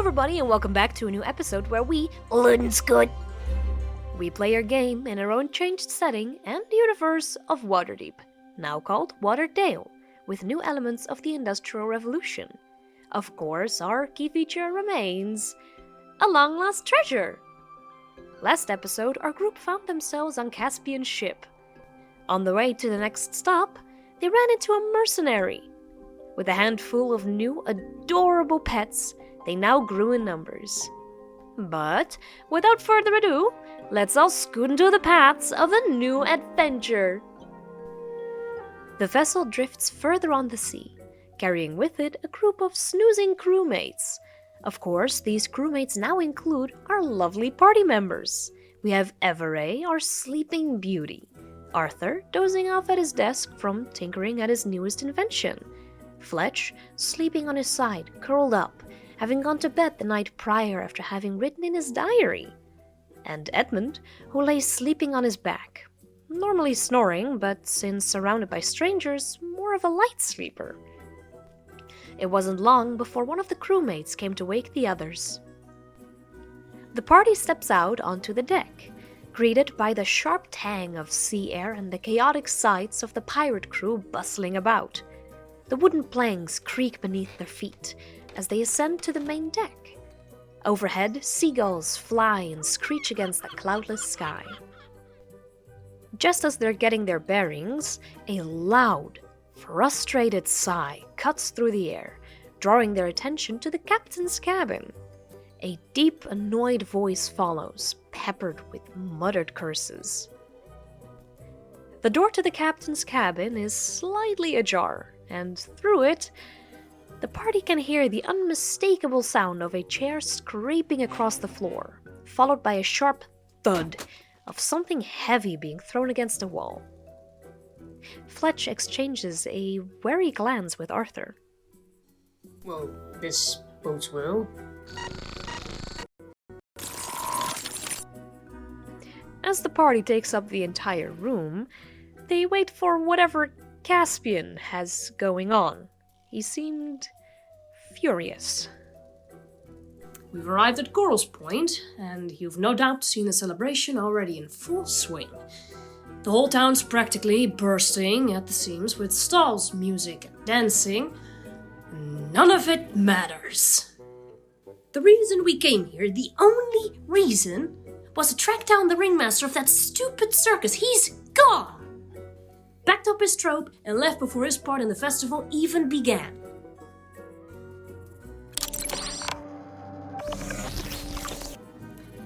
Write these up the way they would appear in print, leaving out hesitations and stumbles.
everybody, and welcome back to a new episode where we learn's good. We play our game in our own changed setting and universe of Waterdeep, now called Waterdale, with new elements of the Industrial Revolution. Of course, our key feature remains a long-lost treasure. Last episode, our group found themselves on Caspian's ship. On the way to the next stop, they ran into a mercenary. With a handful of new, adorable pets, they now grew in numbers. But, without further ado, let's all scoot into the paths of a new adventure. The vessel drifts further on the sea, carrying with it a group of snoozing crewmates. Of course, these crewmates now include our lovely party members. We have Averai, our sleeping beauty, Arthur, dozing off at his desk from tinkering at his newest invention, Fletch, sleeping on his side, curled up, having gone to bed the night prior after having written in his diary, and Edmund, who lay sleeping on his back, normally snoring, but since surrounded by strangers, more of a light sleeper. It wasn't long before one of the crewmates came to wake the others. The party steps out onto the deck, greeted by the sharp tang of sea air and the chaotic sights of the pirate crew bustling about. The wooden planks creak beneath their feet as they ascend to the main deck. Overhead, seagulls fly and screech against the cloudless sky. Just as they're getting their bearings, a loud, frustrated sigh cuts through the air, drawing their attention to the captain's cabin. A deep, annoyed voice follows, peppered with muttered curses. The door to the captain's cabin is slightly ajar, and through it, the party can hear the unmistakable sound of a chair scraping across the floor, followed by a sharp thud of something heavy being thrown against a wall. Fletch exchanges a wary glance with Arthur. Well, this bodes well. As the party takes up the entire room, they wait for whatever Caspian has going on. He seemed furious. We've arrived at Coral's Point, and you've no doubt seen the celebration already in full swing. The whole town's practically bursting at the seams with stalls, music, and dancing. None of it matters. The reason we came here, the only reason, was to track down the ringmaster of that stupid circus. He's gone! Packed up his trope and left before his part in the festival even began.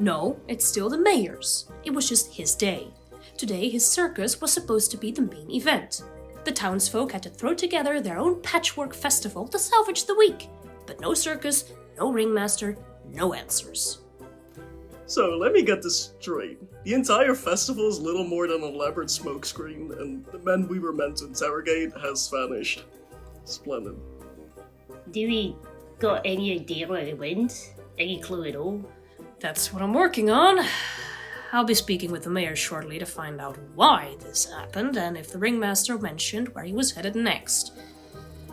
No, it's still the mayor's. It was just his day. Today, his circus was supposed to be the main event. The townsfolk had to throw together their own patchwork festival to salvage the week. But no circus, no ringmaster, no answers. So, let me get this straight. The entire festival is little more than an elaborate smokescreen, and the man we were meant to interrogate has vanished. Splendid. Do we got any idea where he went? Any clue at all? That's what I'm working on. I'll be speaking with the mayor shortly to find out why this happened and if the ringmaster mentioned where he was headed next.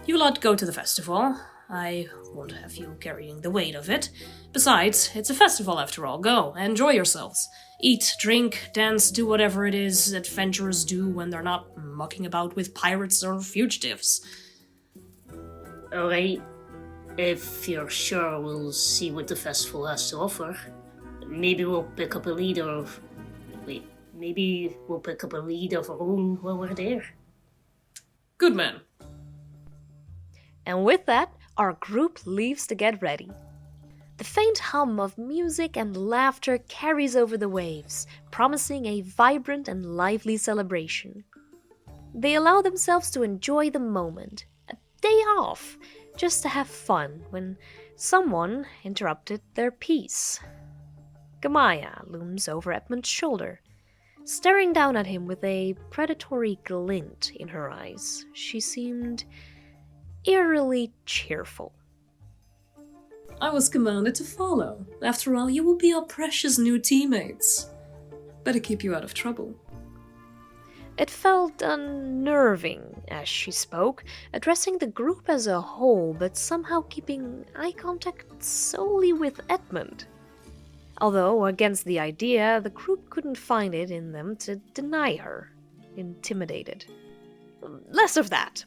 You lot go to the festival. I won't have you carrying the weight of it. Besides, it's a festival after all. Go, enjoy yourselves. Eat, drink, dance, do whatever it is adventurers do when they're not mucking about with pirates or fugitives. Alright, if you're sure, we'll see what the festival has to offer. Maybe we'll pick up a lead of... maybe we'll pick up a lead of our own while we're there. Good man. And with that, our group leaves to get ready. The faint hum of music and laughter carries over the waves, promising a vibrant and lively celebration. They allow themselves to enjoy the moment, a day off, just to have fun, when someone interrupted their peace. Gamaya looms over Edmund's shoulder, staring down at him with a predatory glint in her eyes. She seemed eerily cheerful. I was commanded to follow. After all, you will be our precious new teammates. Better keep you out of trouble. It felt unnerving as she spoke, addressing the group as a whole, but somehow keeping eye contact solely with Edmund. Although, against the idea, the group couldn't find it in them to deny her, intimidated. Less of that.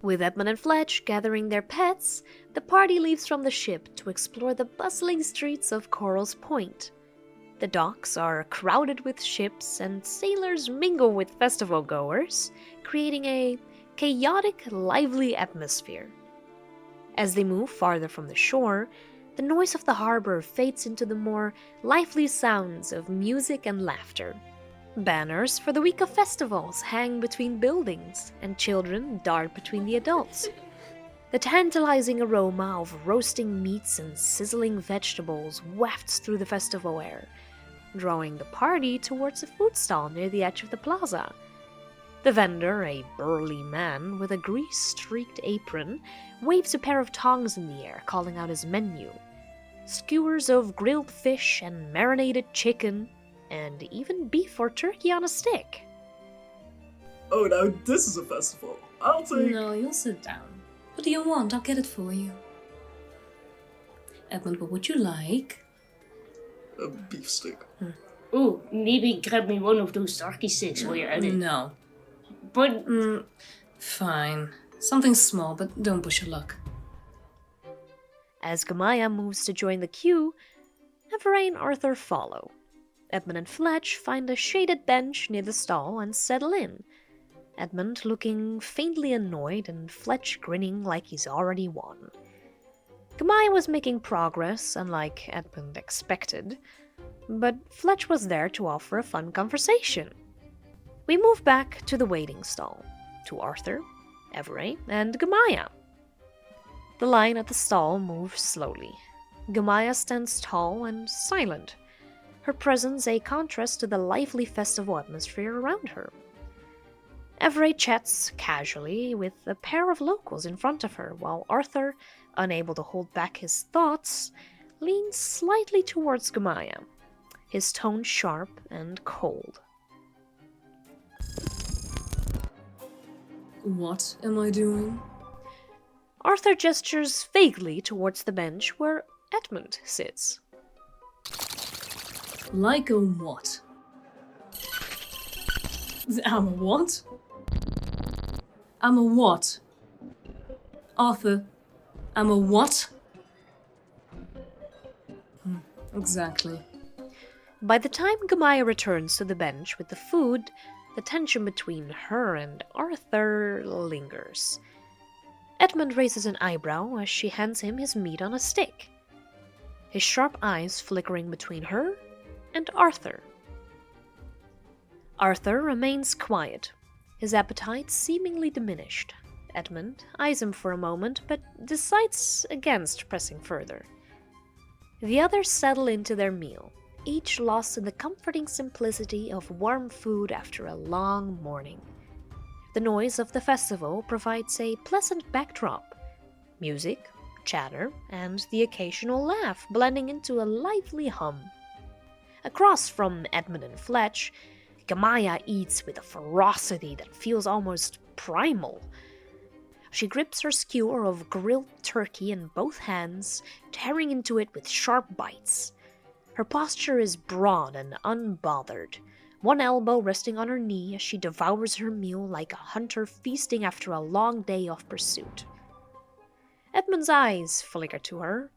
With Edmund and Fletch gathering their pets, the party leaves from the ship to explore the bustling streets of Coral's Point. The docks are crowded with ships, and sailors mingle with festival goers, creating a chaotic, lively atmosphere. As they move farther from the shore, the noise of the harbor fades into the more lively sounds of music and laughter. Banners for the week of festivals hang between buildings, and children dart between the adults. The tantalizing aroma of roasting meats and sizzling vegetables wafts through the festival air, drawing the party towards a food stall near the edge of the plaza. The vendor, a burly man with a grease-streaked apron, waves a pair of tongs in the air, calling out his menu. Skewers of grilled fish and marinated chicken, and even beef or turkey on a stick. Oh, now this is a festival. I'll take... No, you'll sit down. What do you want? I'll get it for you. Edmund, what would you like? A beef stick. Oh, maybe grab me one of those turkey sticks while you're at it. No. But Fine. Something small, but don't push your luck. As Gamaya moves to join the queue, Averai and Arthur follow. Edmund and Fletch find a shaded bench near the stall and settle in, Edmund looking faintly annoyed and Fletch grinning like he's already won. Gamaya was making progress, unlike Edmund expected, but Fletch was there to offer a fun conversation. We move back to the waiting stall, to Arthur, Averai, and Gamaya. The line at the stall moves slowly. Gamaya stands tall and silent, her presence a contrast to the lively festival atmosphere around her. Averai chats casually with a pair of locals in front of her, while Arthur, unable to hold back his thoughts, leans slightly towards Gamaya, his tone sharp and cold. What am I doing? Arthur gestures vaguely towards the bench where Edmund sits. Like a what? I'm a what? I'm a what? Arthur, I'm a what? Exactly. By the time Gamaya returns to the bench with the food, the tension between her and Arthur lingers. Edmund raises an eyebrow as she hands him his meat on a stick, his sharp eyes flickering between her and Arthur. Arthur remains quiet, his appetite seemingly diminished. Edmund eyes him for a moment, but decides against pressing further. The others settle into their meal, each lost in the comforting simplicity of warm food after a long morning. The noise of the festival provides a pleasant backdrop. Music, chatter, and the occasional laugh blending into a lively hum. Across from Edmund and Fletch, Gamaya eats with a ferocity that feels almost primal. She grips her skewer of grilled turkey in both hands, tearing into it with sharp bites. Her posture is broad and unbothered, one elbow resting on her knee as she devours her meal like a hunter feasting after a long day of pursuit. Edmund's eyes flicker to her,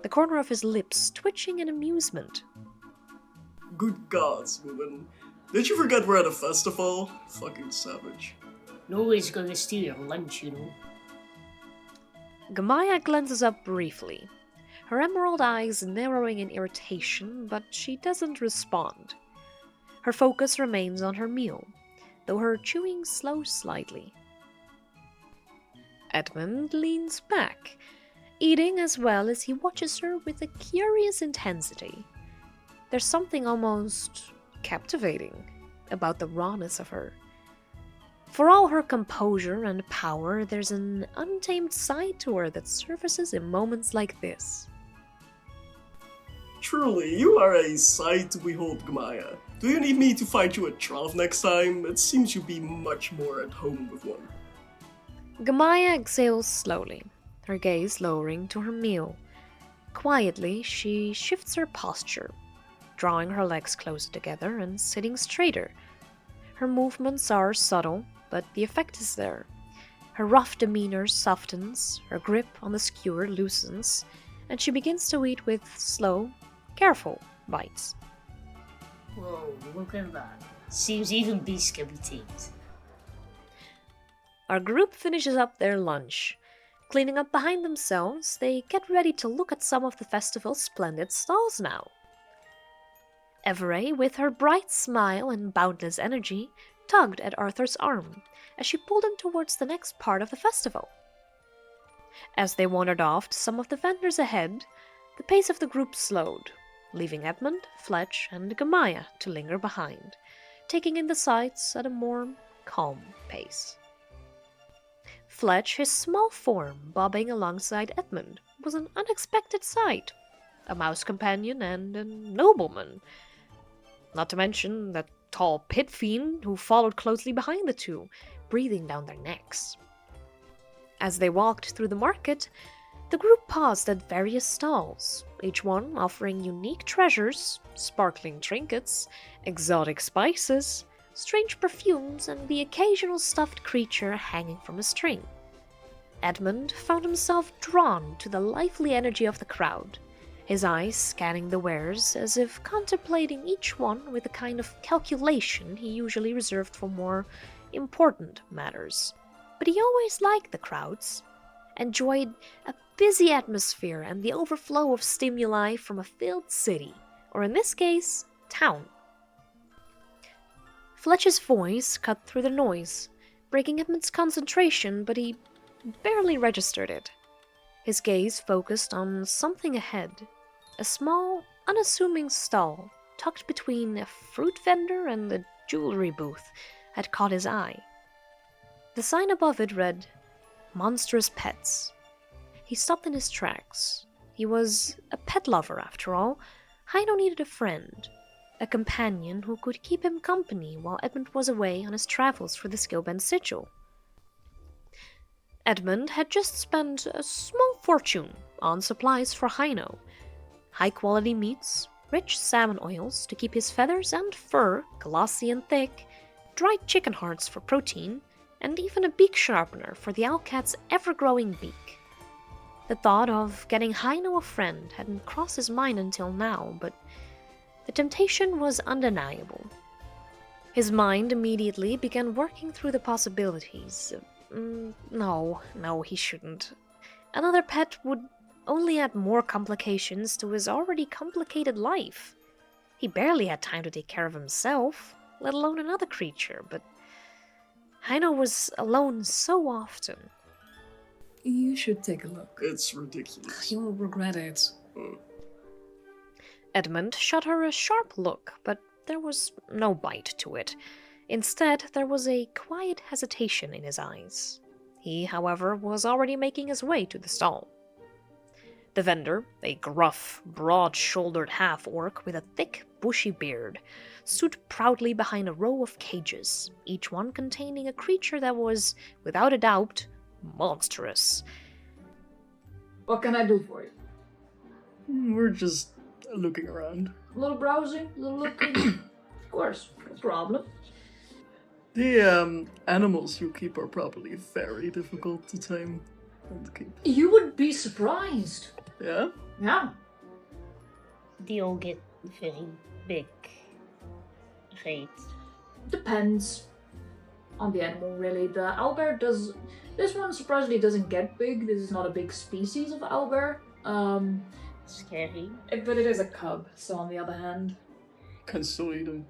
the corner of his lips twitching in amusement. Good gods, woman. Did you forget we're at a festival? Fucking savage. nobody's gonna steal your lunch, you know. Gamaya glances up briefly, her emerald eyes narrowing in irritation, but she doesn't respond. Her focus remains on her meal, though her chewing slows slightly. Edmund leans back, eating as well as he watches her with a curious intensity. There's something almost captivating about the rawness of her. For all her composure and power, there's an untamed side to her that surfaces in moments like this. Truly, you are a sight to behold, Gamaya. Do you need me to find you a trough next time? It seems you'd be much more at home with one. Gamaya exhales slowly, her gaze lowering to her meal. Quietly, she shifts her posture, drawing her legs closer together and sitting straighter. Her movements are subtle, but the effect is there. Her rough demeanor softens, her grip on the skewer loosens, and she begins to eat with slow, careful bites. Whoa, look at that. Seems even beasts can be tamed. Our group finishes up their lunch. Cleaning up behind themselves, they get ready to look at some of the festival's splendid stalls now. Averai, with her bright smile and boundless energy, tugged at Arthur's arm as she pulled him towards the next part of the festival. As they wandered off to some of the vendors ahead, the pace of the group slowed, leaving Edmund, Fletch, and Gamaya to linger behind, taking in the sights at a more calm pace. Fletch, his small form bobbing alongside Edmund, was an unexpected sight. A mouse companion and a nobleman. Not to mention that tall pit fiend who followed closely behind the two, breathing down their necks. As they walked through the market, the group paused at various stalls, each one offering unique treasures, sparkling trinkets, exotic spices, strange perfumes, and the occasional stuffed creature hanging from a string. Edmund found himself drawn to the lively energy of the crowd, his eyes scanning the wares as if contemplating each one with the kind of calculation he usually reserved for more important matters. But he always liked the crowds, enjoyed a busy atmosphere and the overflow of stimuli from a filled city, or in this case, town. Fletch's voice cut through the noise, breaking Edmund's concentration, but he barely registered it. His gaze focused on something ahead. A small, unassuming stall, tucked between a fruit vendor and a jewelry booth, had caught his eye. The sign above it read, "Monstrous Pets." He stopped in his tracks. He was a pet lover, after all. Heino needed a friend, a companion who could keep him company while Edmund was away on his travels for the Skillbent Sigil. Edmund had just spent a small fortune on supplies for Heino. High-quality meats, rich salmon oils to keep his feathers and fur glossy and thick, dried chicken hearts for protein, and even a beak sharpener for the owlcat's ever-growing beak. The thought of getting Heino a friend hadn't crossed his mind until now, but the temptation was undeniable. His mind immediately began working through the possibilities. No, he shouldn't. Another pet would only add more complications to his already complicated life. He barely had time to take care of himself, let alone another creature, but Heino was alone so often. You should take a look. It's ridiculous. You'll regret it. Edmund shot her a sharp look, but there was no bite to it. Instead, there was a quiet hesitation in his eyes. He, however, was already making his way to the stall. The vendor, a gruff, broad-shouldered half-orc with a thick, bushy beard, stood proudly behind a row of cages, each one containing a creature that was, without a doubt, monstrous. What can I do for you? We're just looking around. A little browsing, a little looking? Of course, no problem. The animals you keep are probably very difficult to tame and keep. You would be surprised. Yeah? Yeah. They all get very big. Right. Depends on the animal, really. The owlbear does... This one surprisingly doesn't get big. This is not a big species of owlbear. Scary. But it is a cub, so on the other hand... Can still eat them.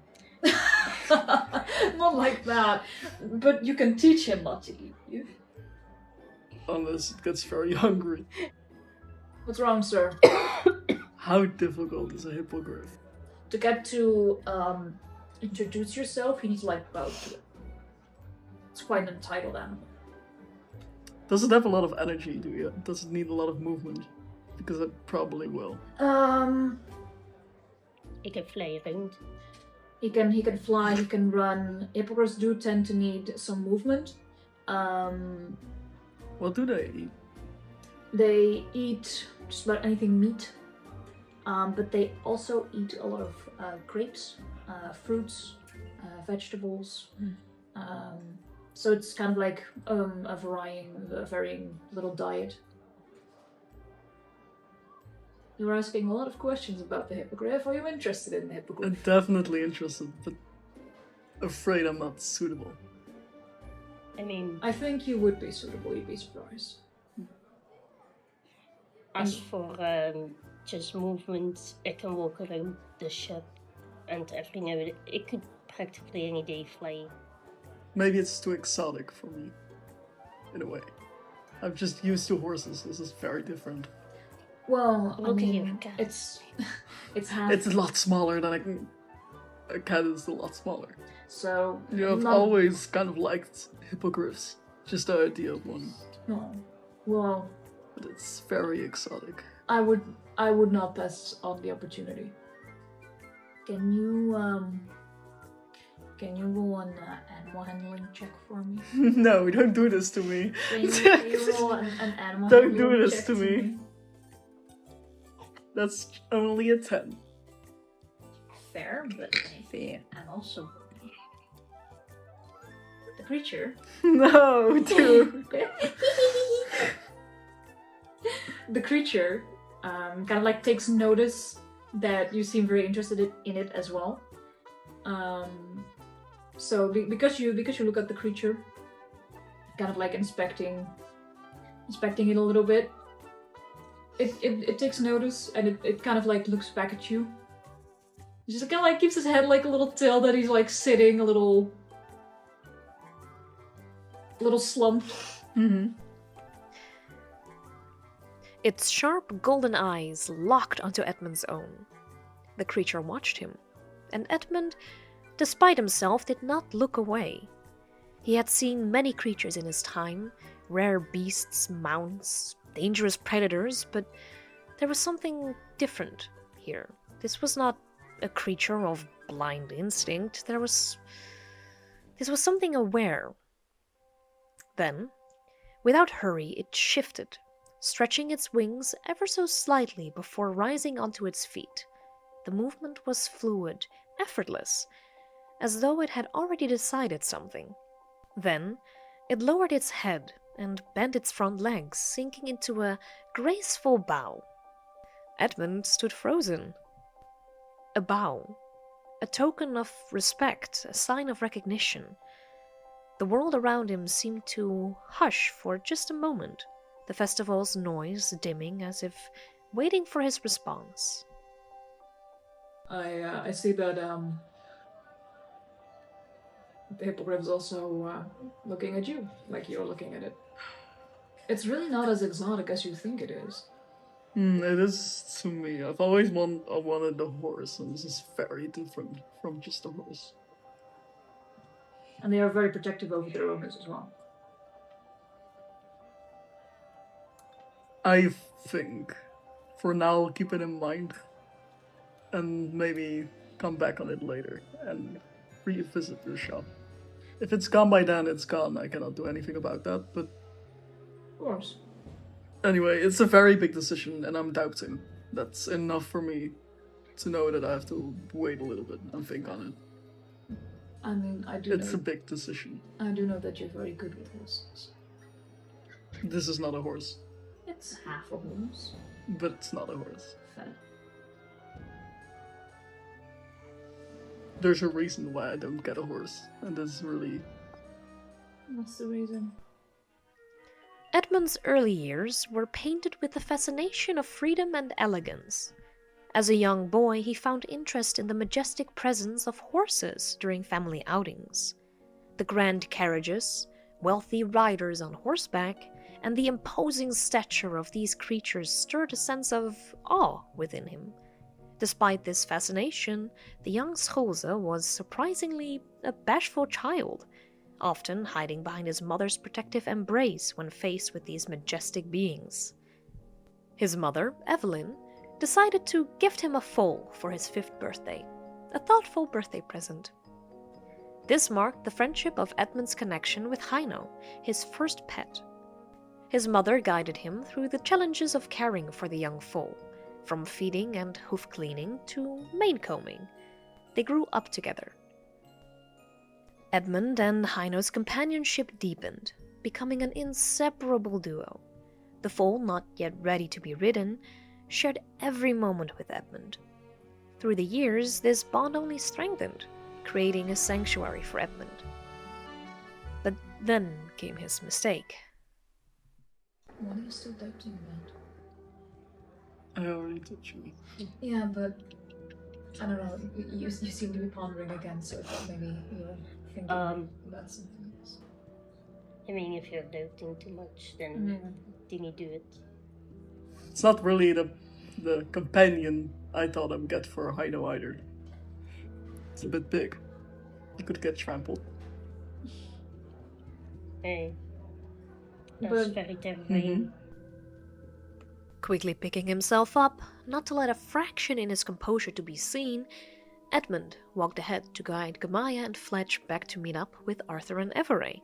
Not like that. But you can teach him not to eat you. Unless it gets very hungry. What's wrong, sir? How difficult is a hippogriff? To get to introduce yourself, you need to bow to it. It's quite an entitled animal. Does it have a lot of energy, does it need a lot of movement? Because it probably will. It can fly around. He can fly, he can run. Hippogriffs do tend to need some movement. What do they eat? They eat just about anything meat, but they also eat a lot of grapes, fruits, vegetables. So it's kind of like a varying little diet. You're asking a lot of questions about the hippogriff. Are you interested in the hippogriff? I'm definitely interested, but afraid I'm not suitable. I mean, I think you would be suitable. You'd be surprised. as for just movement, it can walk around the ship and everything. It could practically any day fly. Maybe it's too exotic for me, in a way. I'm just used to horses. This is very different. Well, Look at your cat. it's half. It's a lot smaller than I can. A cat is a lot smaller. So I've not- always kind of liked hippogriffs. Just the idea of one. No. Well, But it's very exotic. I would not pass on the opportunity. Can you roll an animal handling check for me? No, don't do this to me. Can you roll an animal Don't handling do this check to me. That's only a 10. Fair, but Fair. and also the creature. No, dude. The creature kind of like takes notice that you seem very interested in it as well. So because you look at the creature, kind of like inspecting it a little bit, it takes notice and it kind of like looks back at you. He just kind of like keeps his head like a little tilt that he's like sitting a little slumped. Mm-hmm. Its sharp golden eyes locked onto Edmund's own. The creature watched him, and Edmund, despite himself, did not look away. He had seen many creatures in his time, rare beasts, mounts, dangerous predators, but there was something different here. This was not a creature of blind instinct. This was something aware. Then, without hurry, it shifted, stretching its wings ever so slightly before rising onto its feet. The movement was fluid, effortless, as though it had already decided something. Then, it lowered its head and bent its front legs, sinking into a graceful bow. Edmund stood frozen. A bow, a token of respect, a sign of recognition. The world around him seemed to hush for just a moment, the festival's noise dimming as if waiting for his response. I see that the hippogriff is also looking at you, like you're looking at it. It's really not as exotic as you think it is. It is to me. I've always wanted a horse, and this is very different from just a horse. And they are very protective over their owners as well. I think, for now, keep it in mind, and maybe come back on it later and revisit the shop. If it's gone by then, it's gone. I cannot do anything about that, but Of course. anyway, it's a very big decision, and I'm doubting. That's enough for me to know that I have to wait a little bit and think on it. I mean, It's a big decision. I do know that you're very good with horses. This is not a horse, It's half a horse. but it's not a horse. Fair. There's a reason why I don't get a horse, and this is really... What's the reason? Edmund's early years were painted with the fascination of freedom and elegance. As a young boy, he found interest in the majestic presence of horses during family outings. The grand carriages, wealthy riders on horseback, and the imposing stature of these creatures stirred a sense of awe within him. Despite this fascination, the young Scholze was surprisingly a bashful child, often hiding behind his mother's protective embrace when faced with these majestic beings. His mother, Evelyn, decided to gift him a foal for his 5th birthday. a thoughtful birthday present. This marked the friendship of Edmund's connection with Heino, his first pet. His mother guided him through the challenges of caring for the young foal, from feeding and hoof cleaning to mane combing. They grew up together. Edmund and Heino's companionship deepened, becoming an inseparable duo. The foal, not yet ready to be ridden, shared every moment with Edmund. Through the years, this bond only strengthened, creating a sanctuary for Edmund. But then came his mistake. What are you still doubting about? I already touched me. Yeah, but I don't know. You seem to be pondering again, so I thought maybe you're thinking about something else. I mean, if you're doubting too much, then didn't you do it? It's not really the companion I thought I would get for Heino either. It's a bit big. He could get trampled. Hey. That's But- very terrifying. Quickly picking himself up, not to let a fraction in his composure to be seen, Edmund walked ahead to guide Gamaya and Fletch back to meet up with Arthur and Averai.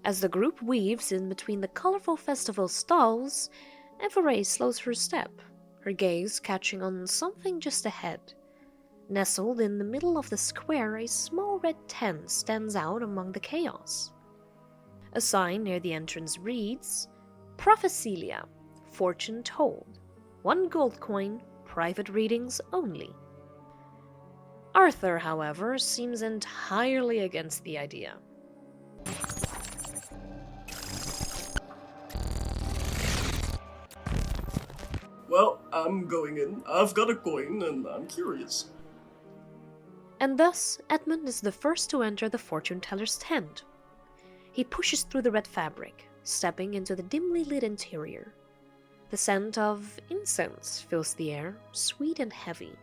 As the group weaves in between the colorful festival stalls, Averai slows her step, her gaze catching on something just ahead. Nestled in the middle of the square, a small red tent stands out among the chaos. A sign near the entrance reads, Prophecelia, fortune told. 1 gold coin, private readings only. Arthur, however, seems entirely against the idea. Well, I'm going in. I've got a coin and I'm curious. And thus, Edmund is the first to enter the fortune teller's tent. He pushes through the red fabric, stepping into the dimly lit interior. The scent of incense fills the air, sweet and heavy,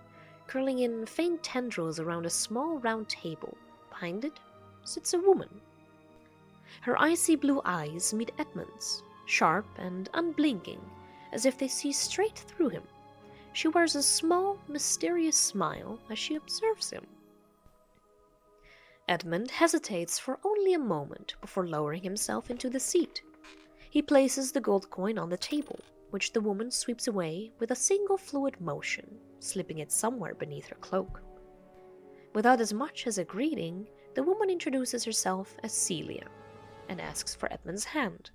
curling in faint tendrils around a small round table. Behind it sits a woman. Her icy blue eyes meet Edmund's, sharp and unblinking, as if they see straight through him. She wears a small, mysterious smile as she observes him. Edmund hesitates for only a moment before lowering himself into the seat. He places the gold coin on the table, which the woman sweeps away with a single fluid motion, slipping it somewhere beneath her cloak. Without as much as a greeting, the woman introduces herself as Celia and asks for Edmund's hand.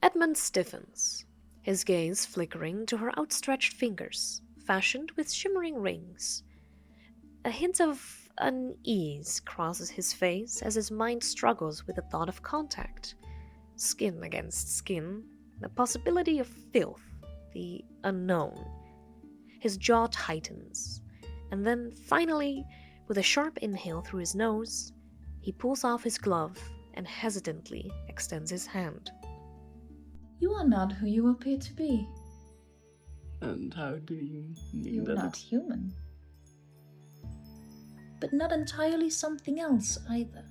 Edmund stiffens, his gaze flickering to her outstretched fingers, fashioned with shimmering rings. A hint of unease crosses his face as his mind struggles with the thought of contact. Skin against skin, the possibility of filth, the unknown. His jaw tightens, and then finally, with a sharp inhale through his nose, he pulls off his glove and hesitantly extends his hand. You are not who you appear to be. And how do you mean You're that? not human. But not entirely something else either.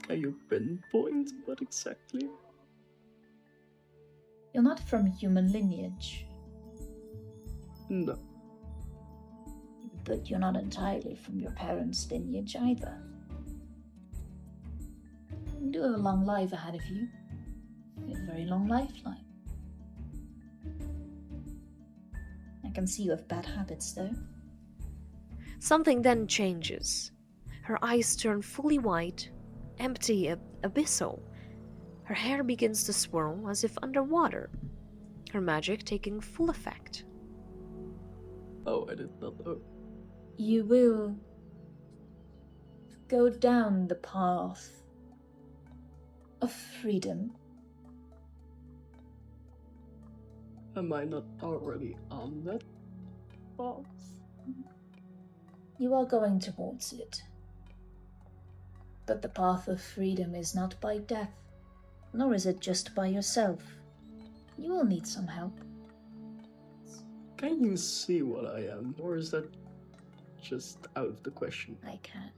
Can you pinpoint what exactly? You're not from human lineage, No. but you're not entirely from your parents' lineage either. You do have a long life ahead of you. You have a very long lifeline. I can see you have bad habits, though. Something then changes. Her eyes turn fully white, empty, abyssal. Her hair begins to swirl as if underwater, her magic taking full effect. Oh, I did not know. You will go down the path of freedom. Am I not already on that path? You are going towards it. But the path of freedom is not by death, nor is it just by yourself. You will need some help. Can you see what I am, or is that just out of the question? I can.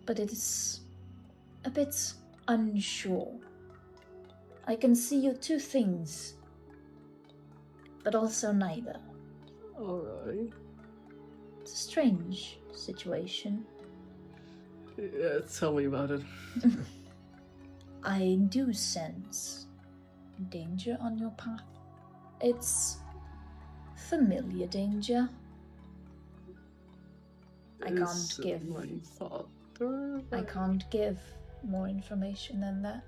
But it is a bit unsure. I can see you two things. but also neither. Alright. It's a strange situation. Yeah, tell me about it. I do sense danger on your path. It's familiar danger. I can't Is it give. my father? I can't give more information than that.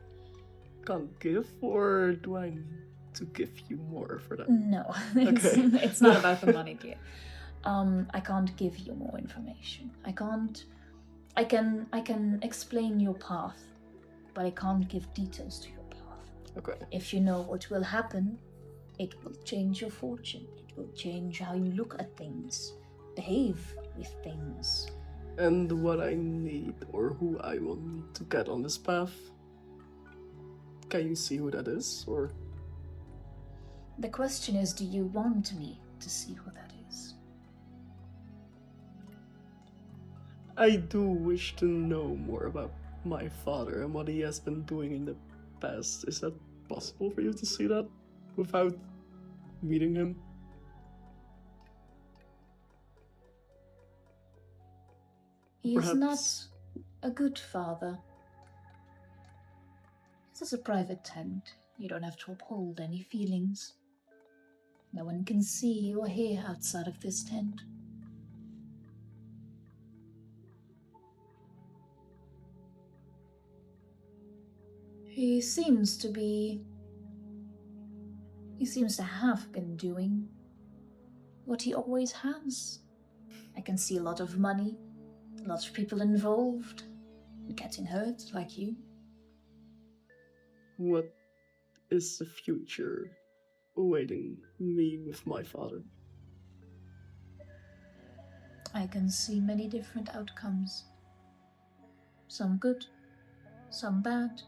Can't give, or do I need to give you more for that? No, Okay. it's not about the money here. I can't give you more information. I can explain your path, but I can't give details to your path. Okay. If you know what will happen, it will change your fortune. It will change how you look at things, behave with things. And what I need, or who I will need to get on this path? Can you see who that is, or? The question is, do you want me to see who that is? I do wish to know more about my father and what he has been doing in the past. Is that possible for you to see that without meeting him? He is not Perhaps- a good father. This is a private tent. You don't have to uphold any feelings. No one can see or hear outside of this tent. He seems to have been doing what he always has. I can see a lot of money, a lot of people involved, getting hurt like you. What is the future awaiting me with my father? I can see many different outcomes. Some good, some bad.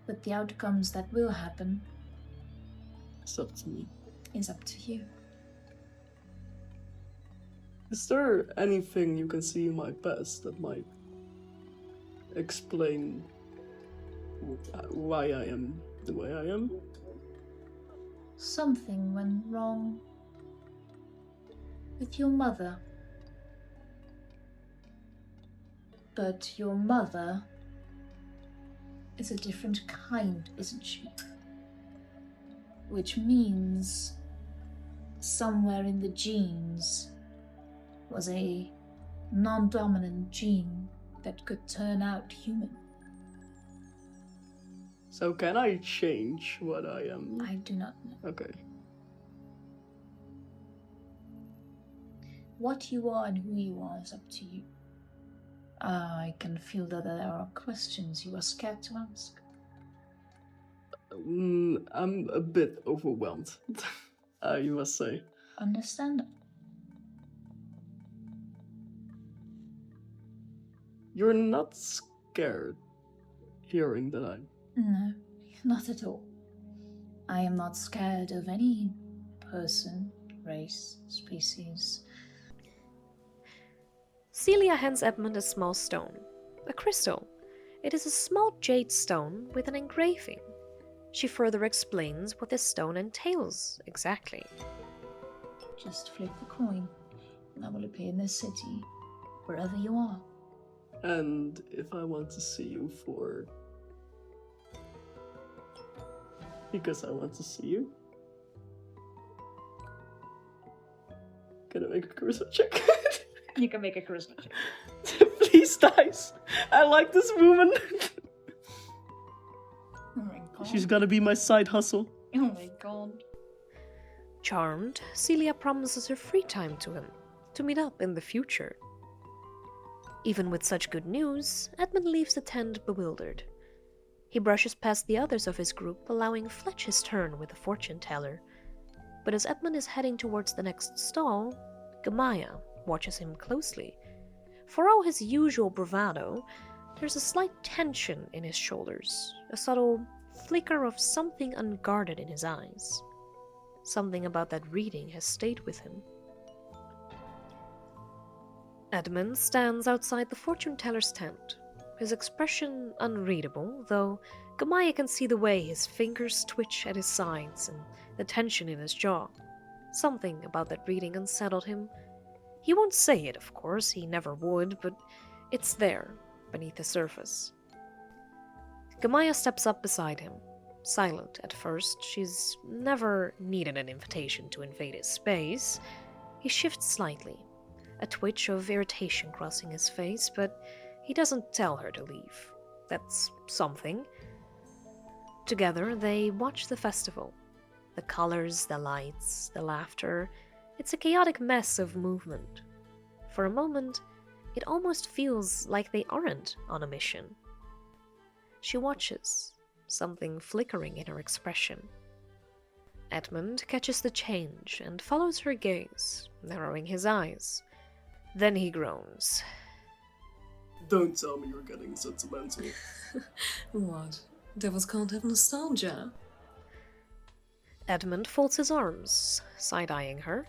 But the outcomes that will happen It's up to me. is up to you. Is there anything you can see in my past that might explain why I am the way I am? Something went wrong with your mother. But your mother is a different kind, isn't she? Which means somewhere in the genes was a non-dominant gene that could turn out human. So can I change what I am? I do not know. Okay. What you are and who you are is up to you. I can feel that there are questions you are scared to ask. I'm a bit overwhelmed, you must say. Understandable. You're not scared hearing that I'm... No, not at all. I am not scared of any person, race, species. Celia hands Edmund a small stone. A crystal. It is a small jade stone with an engraving. She further explains what this stone entails exactly. Just flip the coin, and I will appear in this city, wherever you are. And if I want to see you for... Because I want to see you? Can I make a charisma check? You can make a charisma check. Please, dice. I like this woman. Oh my god. She's gonna be my side hustle. Oh my god. Charmed, Celia promises her free time to him, to meet up in the future. Even with such good news, Edmund leaves the tent bewildered. He brushes past the others of his group, allowing Fletch his turn with the fortune teller. But as Edmund is heading towards the next stall, Gamaya watches him closely. For all his usual bravado, there's a slight tension in his shoulders, a subtle flicker of something unguarded in his eyes. Something about that reading has stayed with him. Edmund stands outside the fortune teller's tent, his expression unreadable, though Gamaya can see the way his fingers twitch at his sides and the tension in his jaw. Something about that reading unsettled him. He won't say it, of course, he never would, but it's there, beneath the surface. Gamaya steps up beside him. Silent at first, she's never needed an invitation to invade his space. He shifts slightly, a twitch of irritation crossing his face, but he doesn't tell her to leave. That's something. Together, they watch the festival. The colors, the lights, the laughter. It's a chaotic mess of movement. For a moment, it almost feels like they aren't on a mission. She watches, something flickering in her expression. Edmund catches the change and follows her gaze, narrowing his eyes. Then he groans. Don't tell me you're getting sentimental. What? Devils can't have nostalgia. Edmund folds his arms, side-eyeing her.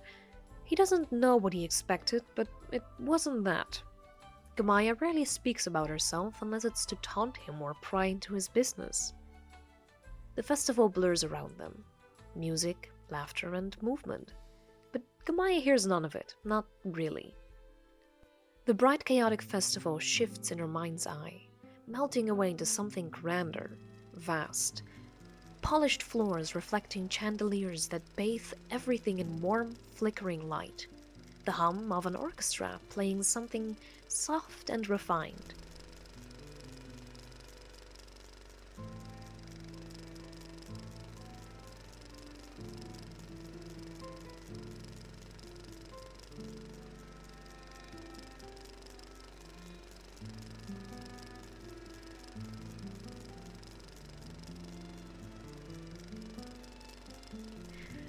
He doesn't know what he expected, but it wasn't that. Gamaya rarely speaks about herself unless it's to taunt him or pry into his business. The festival blurs around them. Music, laughter, and movement. But Gamaya hears none of it, not really. The bright, chaotic festival shifts in her mind's eye, melting away into something grander, vast. Polished floors reflecting chandeliers that bathe everything in warm, flickering light. The hum of an orchestra playing something soft and refined.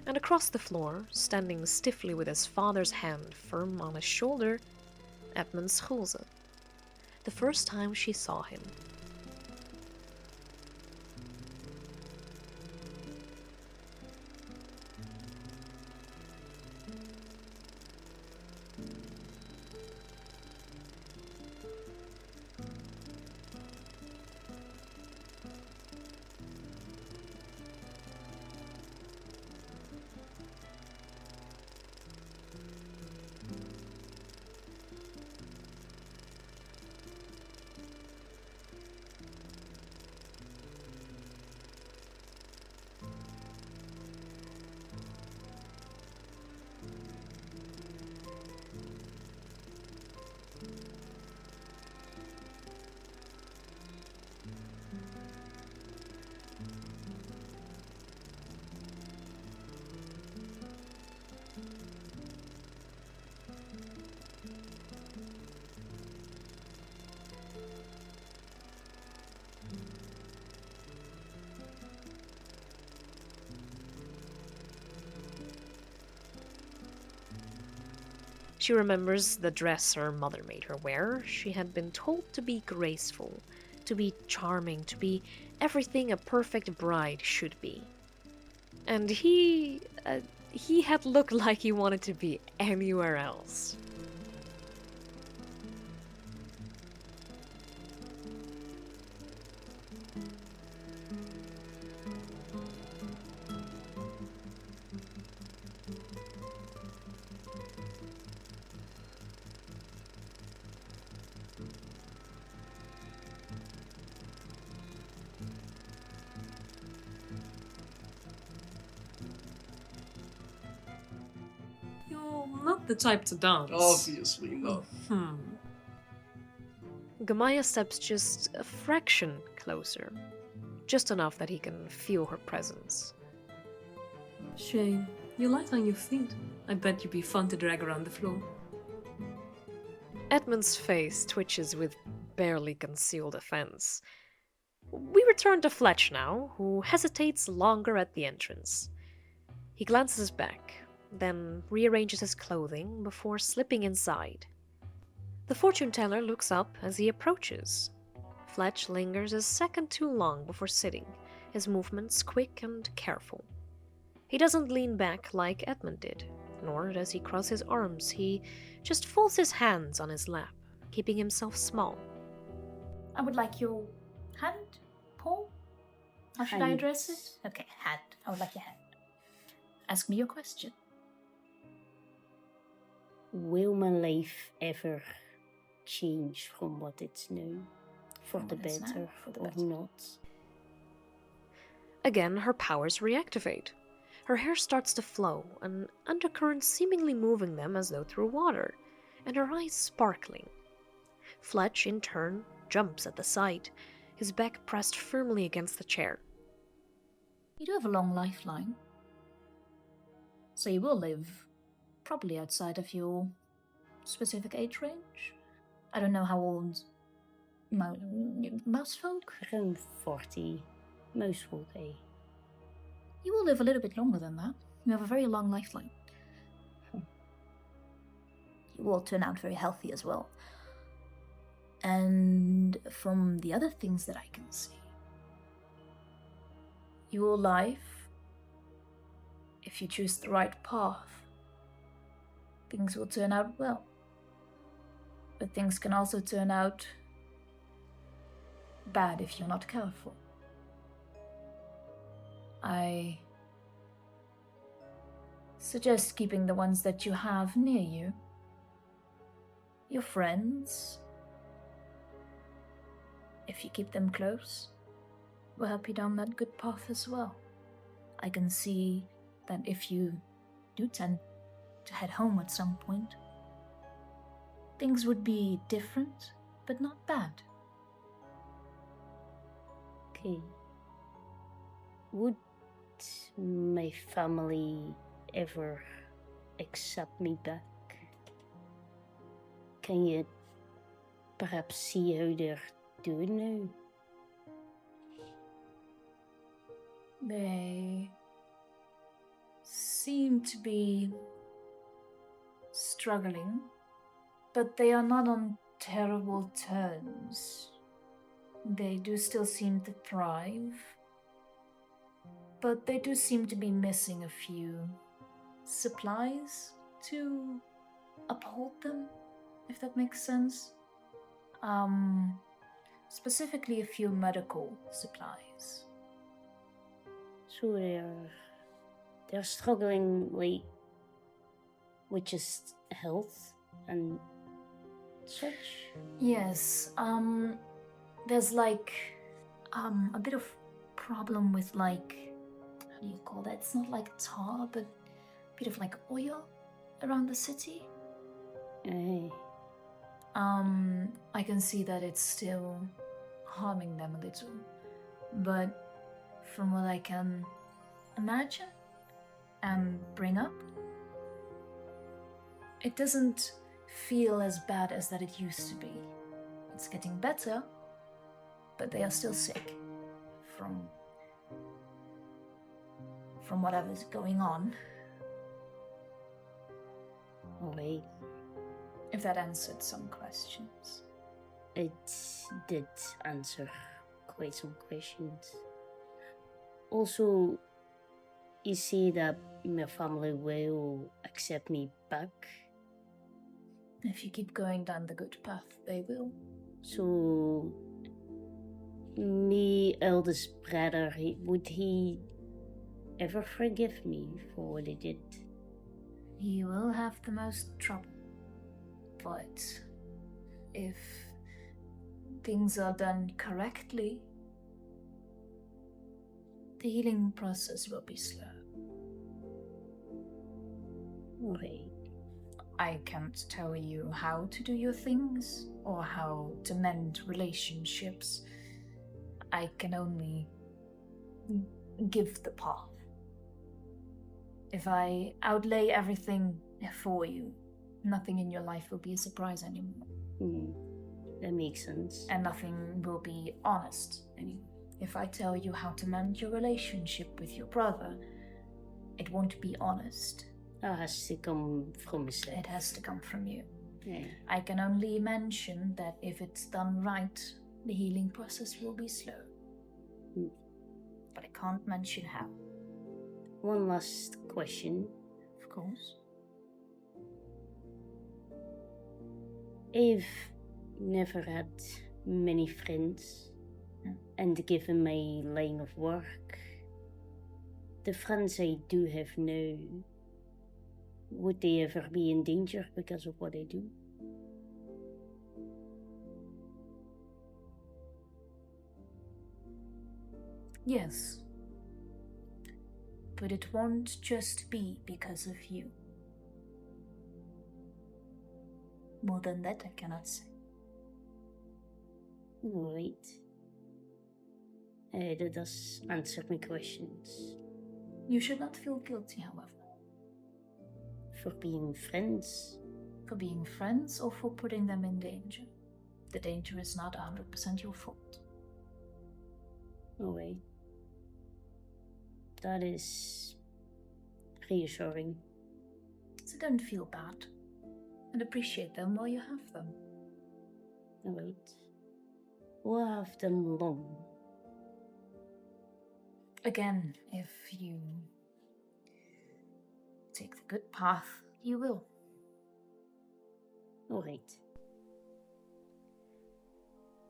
And across the floor, standing stiffly with his father's hand firm on his shoulder, Edmund Schulze. The first time she saw him. She remembers the dress her mother made her wear. She had been told to be graceful, to be charming, to be everything a perfect bride should be. And he had looked like he wanted to be anywhere else. You're not the type to dance. Obviously not. Gamaya steps just a fraction closer, just enough that he can feel her presence. Shame. You're light on your feet. I bet you'd be fun to drag around the floor. Edmund's face twitches with barely concealed offense. We return to Fletch now, who hesitates longer at the entrance. He glances back, then rearranges his clothing before slipping inside. The fortune teller looks up as he approaches. Fletch lingers a second too long before sitting, his movements quick and careful. He doesn't lean back like Edmund did, nor does he cross his arms. He just folds his hands on his lap, keeping himself small. I would like your hand, paw. How should I Hand. address it? Okay, hand. I would like your hand. Ask me your question. Will my life ever change from what it's now? For From the what it's now, better for the or better. not? Again, her powers reactivate. Her hair starts to flow, an undercurrent seemingly moving them as though through water, and her eyes sparkling. Fletch, in turn, jumps at the sight, his back pressed firmly against the chair. You do have a long lifeline. So you will live probably outside of your specific age range. I don't know how old most folk. Around 40. Most will be. You will live a little bit longer than that. You have a very long lifeline. You will turn out very healthy as well. And from the other things that I can see, your life, if you choose the right path, things will turn out well. But things can also turn out bad if you're not careful. I suggest keeping the ones that you have near you. Your friends. If you keep them close, will help you down that good path as well. I can see that if you do tend to head home at some point, things would be different, but not bad. Okay. Would my family ever accept me back? Can you perhaps see how they're doing now? They seem to be struggling, but they are not on terrible terms. They do still seem to thrive, but they do seem to be missing a few supplies to uphold them, if that makes sense. Specifically a few medical supplies. So they're struggling with just health and such. Yes, there's like a bit of problem with like, how do you call that? It's not like tar, but a bit of like oil around the city. Aye. I can see that it's still harming them a little, but from what I can imagine and bring up, it doesn't feel as bad as that it used to be. It's getting better, but they are still sick from whatever's going on. Alright. If that answered some questions. It did answer quite some questions. Also, you see that my family will accept me back. If you keep going down the good path, they will. So, me eldest brother, would he ever forgive me for what I did? He will have the most trouble. But if things are done correctly, the healing process will be slow. Alright. I can't tell you how to do your things or how to mend relationships. I can only give the path. If I outlay everything for you, nothing in your life will be a surprise anymore. That makes sense. And nothing will be honest anymore. If I tell you how to manage your relationship with your brother, it won't be honest. That has to come from myself. It has to come from you. Yeah. I can only mention that if it's done right, the healing process will be slow. But I can't mention how. One last question. Of course. I've never had many friends, and given my line of work, the friends I do have now, would they ever be in danger because of what I do? Yes. But it won't just be because of you. More than that, I cannot say. Right. That does answer my questions. You should not feel guilty, however. For being friends. For being friends or for putting them in danger. The danger is not 100% your fault. Alright. That is reassuring. So don't feel bad. And appreciate them while you have them. Alright. We'll have them long. Again, if you take the good path, you will. Alright.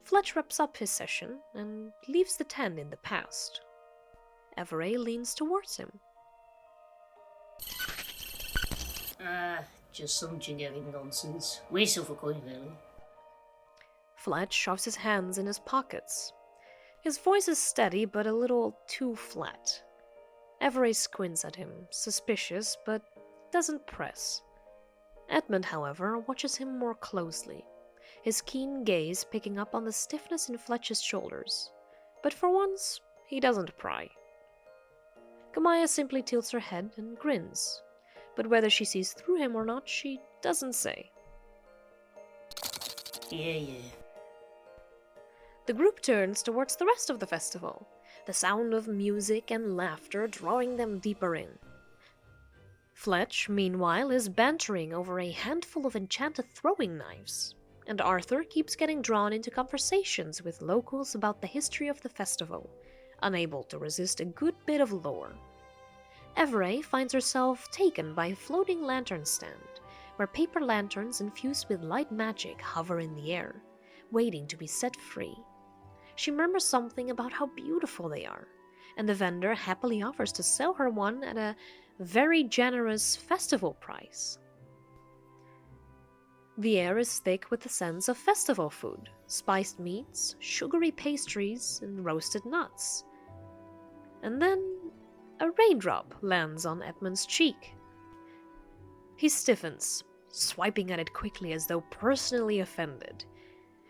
Fletch wraps up his session and leaves the tent in the past. Averai leans towards him. Just some generic nonsense. Waste of a coin, really. Fletch shoves his hands in his pockets. His voice is steady but a little too flat. Averai squints at him, suspicious but doesn't press. Edmund, however, watches him more closely, his keen gaze picking up on the stiffness in Fletch's shoulders. But for once, he doesn't pry. Gamaya simply tilts her head and grins, but whether she sees through him or not, she doesn't say. Yeah. The group turns towards the rest of the festival, the sound of music and laughter drawing them deeper in. Fletch, meanwhile, is bantering over a handful of enchanted throwing knives, and Arthur keeps getting drawn into conversations with locals about the history of the festival, unable to resist a good bit of lore. Averai finds herself taken by a floating lantern stand, where paper lanterns infused with light magic hover in the air, waiting to be set free. She murmurs something about how beautiful they are, and the vendor happily offers to sell her one at a very generous festival price. The air is thick with the scents of festival food, spiced meats, sugary pastries, and roasted nuts. And then a raindrop lands on Edmund's cheek. He stiffens, swiping at it quickly as though personally offended.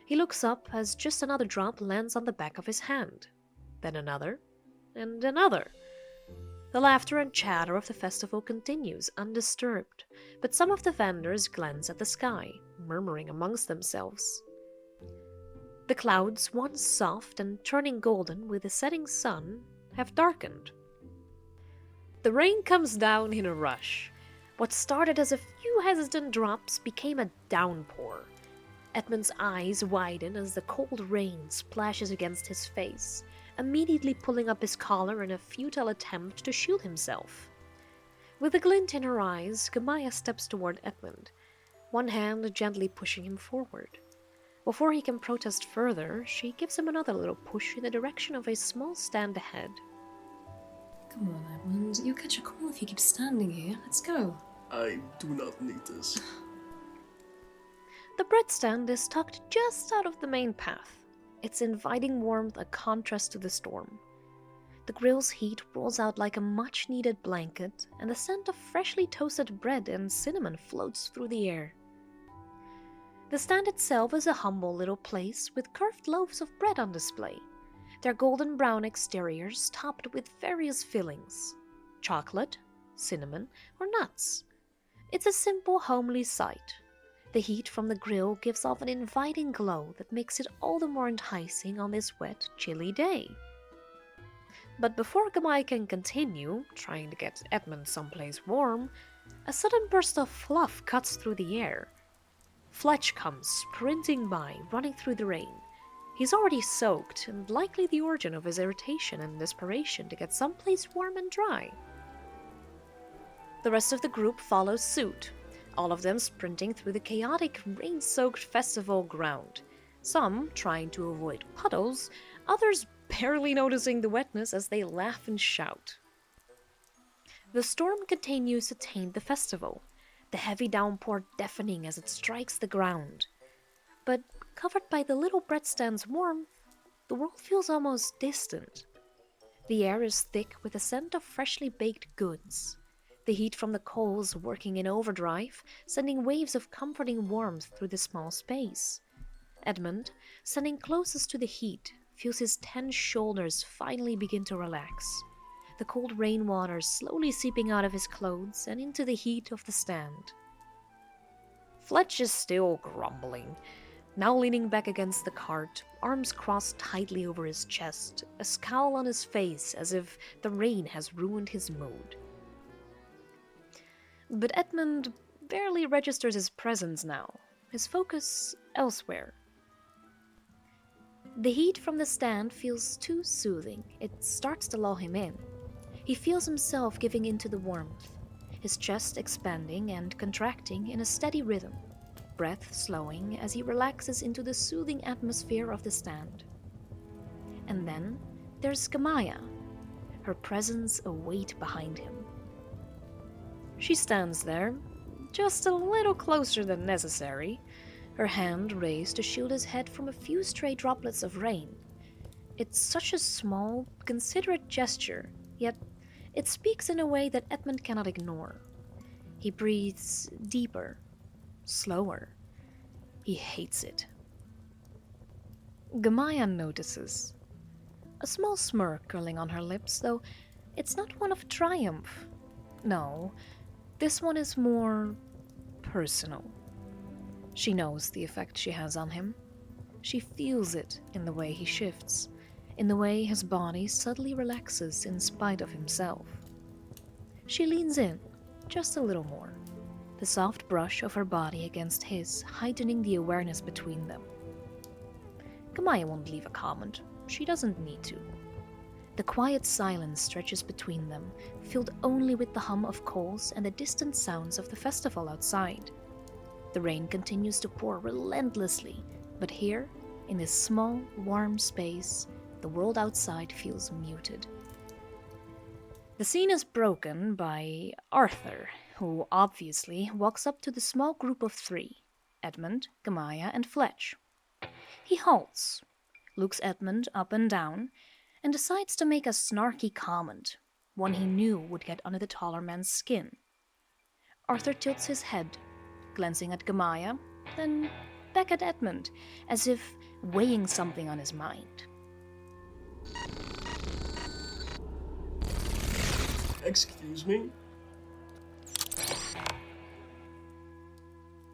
He looks up as just another drop lands on the back of his hand. Then another, and another. The laughter and chatter of the festival continues undisturbed, but some of the vendors glance at the sky, murmuring amongst themselves. The clouds, once soft and turning golden with the setting sun, have darkened. The rain comes down in a rush. What started as a few hesitant drops became a downpour. Edmund's eyes widen as the cold rain splashes against his face, immediately pulling up his collar in a futile attempt to shield himself. With a glint in her eyes, Gamaya steps toward Edmund, one hand gently pushing him forward. Before he can protest further, she gives him another little push in the direction of a small stand ahead. Come on, Edmund. You'll catch a cold if you keep standing here. Let's go. I do not need this. The bread stand is tucked just out of the main path, its inviting warmth a contrast to the storm. The grill's heat rolls out like a much-needed blanket, and the scent of freshly toasted bread and cinnamon floats through the air. The stand itself is a humble little place with curved loaves of bread on display, their golden brown exteriors topped with various fillings, chocolate, cinnamon, or nuts. It's a simple, homely sight. The heat from the grill gives off an inviting glow that makes it all the more enticing on this wet, chilly day. But before Gamai can continue, trying to get Edmund someplace warm, a sudden burst of fluff cuts through the air. Fletch comes sprinting by, running through the rain. He's already soaked, and likely the origin of his irritation and desperation to get someplace warm and dry. The rest of the group follows suit, all of them sprinting through the chaotic, rain-soaked festival ground, Some trying to avoid puddles, others barely noticing the wetness as they laugh and shout. The storm continues to taint the festival, the heavy downpour deafening as it strikes the ground. But covered by the little bread stand's warmth, the world feels almost distant. The air is thick with the scent of freshly baked goods, the heat from the coals working in overdrive, sending waves of comforting warmth through the small space. Edmund, standing closest to the heat, feels his tense shoulders finally begin to relax, the cold rainwater slowly seeping out of his clothes and into the heat of the stand. Fletch is still grumbling, now leaning back against the cart, arms crossed tightly over his chest, a scowl on his face as if the rain has ruined his mood. But Edmund barely registers his presence now, his focus elsewhere. The heat from the stand feels too soothing. It starts to lull him in. He feels himself giving into the warmth, his chest expanding and contracting in a steady rhythm, breath slowing as he relaxes into the soothing atmosphere of the stand. And then there's Gamaya, her presence a weight behind him. She stands there, just a little closer than necessary, her hand raised to shield his head from a few stray droplets of rain. It's such a small, considerate gesture, yet it speaks in a way that Edmund cannot ignore. He breathes deeper, slower. He hates it. Gamaya notices. A small smirk curling on her lips, though it's not one of triumph. No, this one is more personal. She knows the effect she has on him. She feels it in the way he shifts, in the way his body subtly relaxes in spite of himself. She leans in, just a little more, the soft brush of her body against his, heightening the awareness between them. Gamaya won't leave a comment. She doesn't need to. The quiet silence stretches between them, filled only with the hum of coals and the distant sounds of the festival outside. The rain continues to pour relentlessly, but here, in this small, warm space, the world outside feels muted. The scene is broken by Arthur, who obviously walks up to the small group of three, Edmund, Gamaya, and Fletch. He halts, looks Edmund up and down, and decides to make a snarky comment, one he knew would get under the taller man's skin. Arthur tilts his head, glancing at Gamaya, then back at Edmund, as if weighing something on his mind. Excuse me?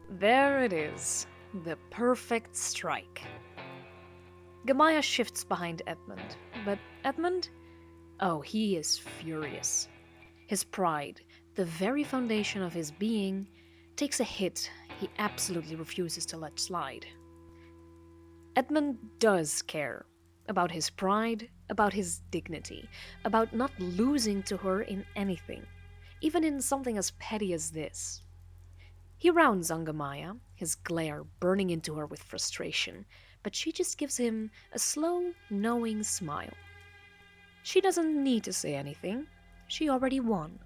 There it is, the perfect strike. Gamaya shifts behind Edmund, but Edmund? Oh, he is furious. His pride, the very foundation of his being, takes a hit he absolutely refuses to let slide. Edmund does care about his pride, about his dignity, about not losing to her in anything, even in something as petty as this. He rounds on Gamaya, his glare burning into her with frustration, but she just gives him a slow, knowing smile. She doesn't need to say anything. She already won.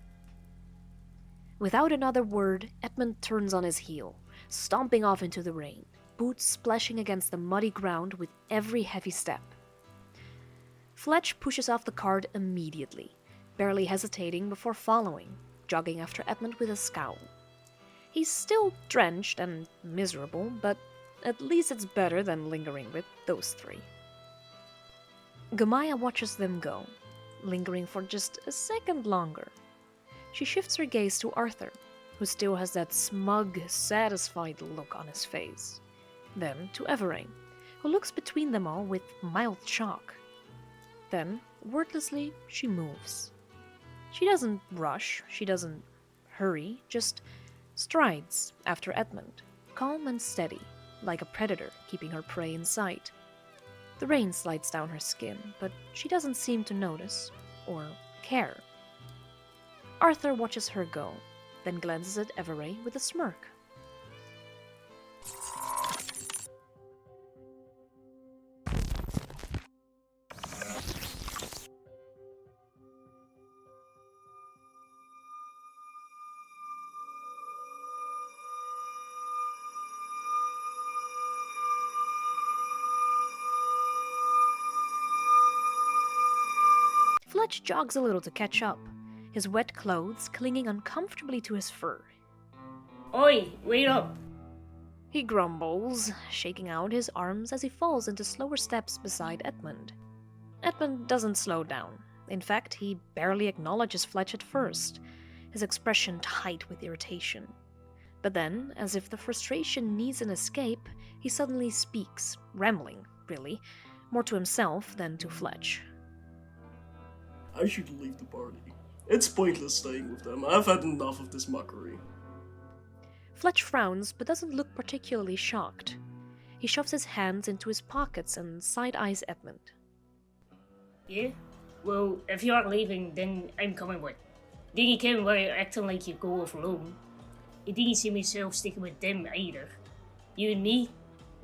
Without another word, Edmund turns on his heel, stomping off into the rain, boots splashing against the muddy ground with every heavy step. Fletch pushes off the cart immediately, barely hesitating before following, jogging after Edmund with a scowl. He's still drenched and miserable, but at least it's better than lingering with those three. Gamaya watches them go, lingering for just a second longer. She shifts her gaze to Arthur, who still has that smug, satisfied look on his face. Then to Averai, who looks between them all with mild shock. Then, wordlessly, she moves. She doesn't rush, she doesn't hurry, just strides after Edmund, calm and steady, like a predator keeping her prey in sight. The rain slides down her skin, but she doesn't seem to notice or care. Arthur watches her go, then glances at Averai with a smirk. Fletch jogs a little to catch up, his wet clothes clinging uncomfortably to his fur. Oi, wait up! He grumbles, shaking out his arms as he falls into slower steps beside Edmund. Edmund doesn't slow down. In fact, he barely acknowledges Fletch at first, his expression tight with irritation. But then, as if the frustration needs an escape, he suddenly speaks, rambling, really, more to himself than to Fletch. I should leave the party. It's pointless staying with them. I've had enough of this mockery. Fletch frowns but doesn't look particularly shocked. He shoves his hands into his pockets and side-eyes Edmund. Yeah? Well, if you are leaving, then I'm coming with. Then you came while you're acting like you go off alone. I didn't see myself sticking with them either. You and me,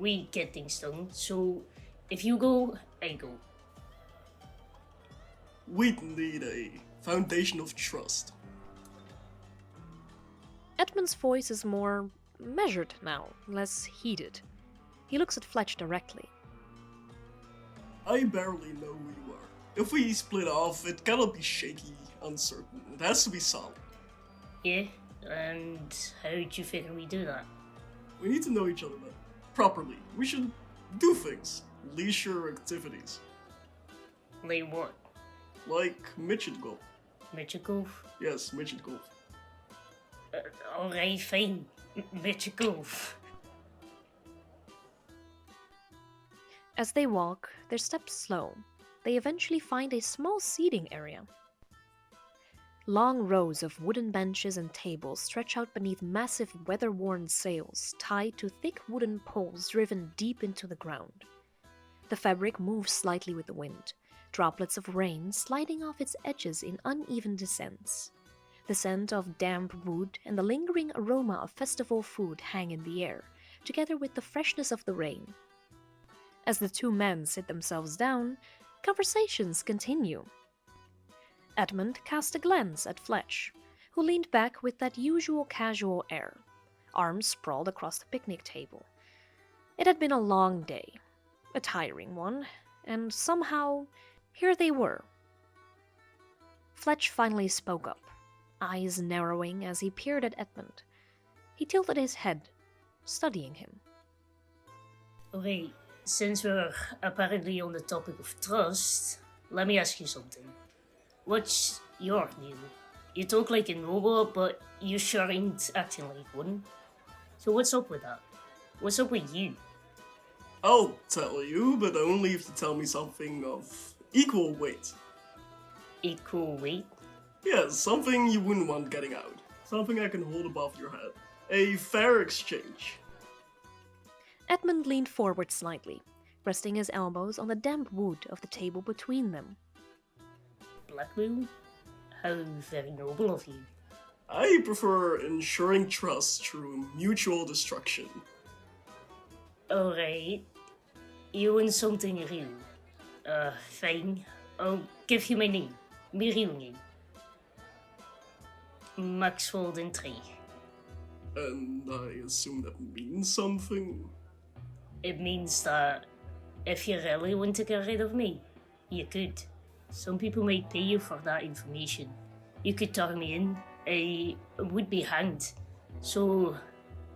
we get things done, so if you go, I go. We need a foundation of trust. Edmund's voice is more measured now, less heated. He looks at Fletch directly. I barely know who you are. If we split off, it cannot be shaky, uncertain. It has to be solid. Yeah? And how do you figure we do that? We need to know each other better. Properly. We should do things. Leisure activities. Like what? Like midget golf. Midget golf? Yes, midget golf. Alright, fine. Midget golf. As they walk, their steps slow. They eventually find a small seating area. Long rows of wooden benches and tables stretch out beneath massive weather-worn sails tied to thick wooden poles driven deep into the ground. The fabric moves slightly with the wind, droplets of rain sliding off its edges in uneven descents. The scent of damp wood and the lingering aroma of festival food hang in the air, together with the freshness of the rain. As the two men sit themselves down, conversations continue. Edmund cast a glance at Fletch, who leaned back with that usual casual air, arms sprawled across the picnic table. It had been a long day, a tiring one, and somehow, here they were. Fletch finally spoke up, eyes narrowing as he peered at Edmund. He tilted his head, studying him. Okay, since we're apparently on the topic of trust, let me ask you something. What's your deal? You talk like a noble, but you sure ain't acting like one. So what's up with that? What's up with you? I'll tell you, but only if you tell me something of equal weight. Equal weight? Yes, something you wouldn't want getting out. Something I can hold above your head. A fair exchange. Edmund leaned forward slightly, resting his elbows on the damp wood of the table between them. Blackmail? How very noble of you. I prefer ensuring trust through mutual destruction. Alright. You want something real. Fine. I'll give you my name. My real name. Max Volden 3. And I assume that means something? It means that if you really want to get rid of me, you could. Some people might pay you for that information. You could turn me in. I would be hanged. So,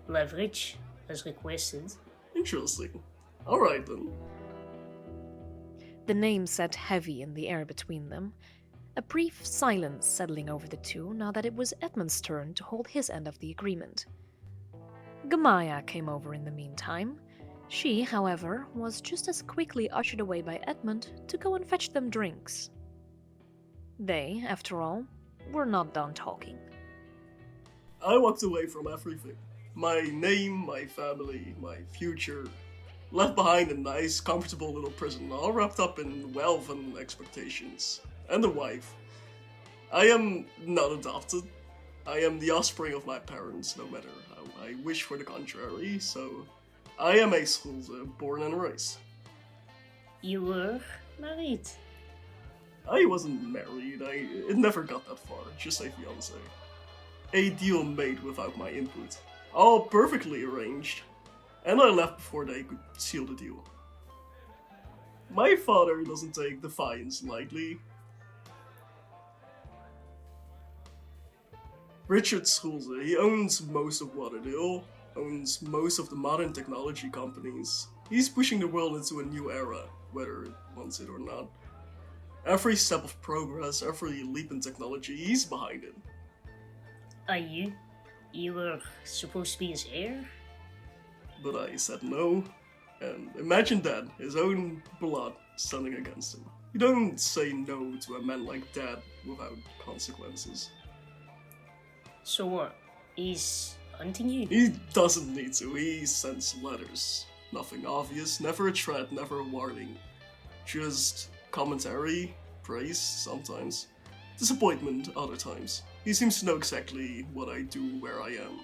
leverage, as requested. Interesting. Alright then. The name sat heavy in the air between them, a brief silence settling over the two now that it was Edmund's turn to hold his end of the agreement. Gamaya came over in the meantime. She, however, was just as quickly ushered away by Edmund to go and fetch them drinks. They, after all, were not done talking. I walked away from everything. My name, my family, my future. Left behind a nice, comfortable little prison, all wrapped up in wealth and expectations. And a wife. I am not adopted. I am the offspring of my parents, no matter how I wish for the contrary, so I am a Schulze, born and raised. You were married? I wasn't married, it never got that far, just a fiancé. A deal made without my input. All perfectly arranged. And I left before they could seal the deal. My father doesn't take defiance lightly. Richard Schulze, he owns most of Waterdeep, owns most of the modern technology companies. He's pushing the world into a new era, whether it wants it or not. Every step of progress, every leap in technology, he's behind it. Are you? You were supposed to be his heir? But I said no, and imagine that, his own blood standing against him. You don't say no to a man like that without consequences. So what? He's hunting you? He doesn't need to, he sends letters. Nothing obvious, never a threat, never a warning. Just commentary, praise sometimes, disappointment other times. He seems to know exactly what I do where I am.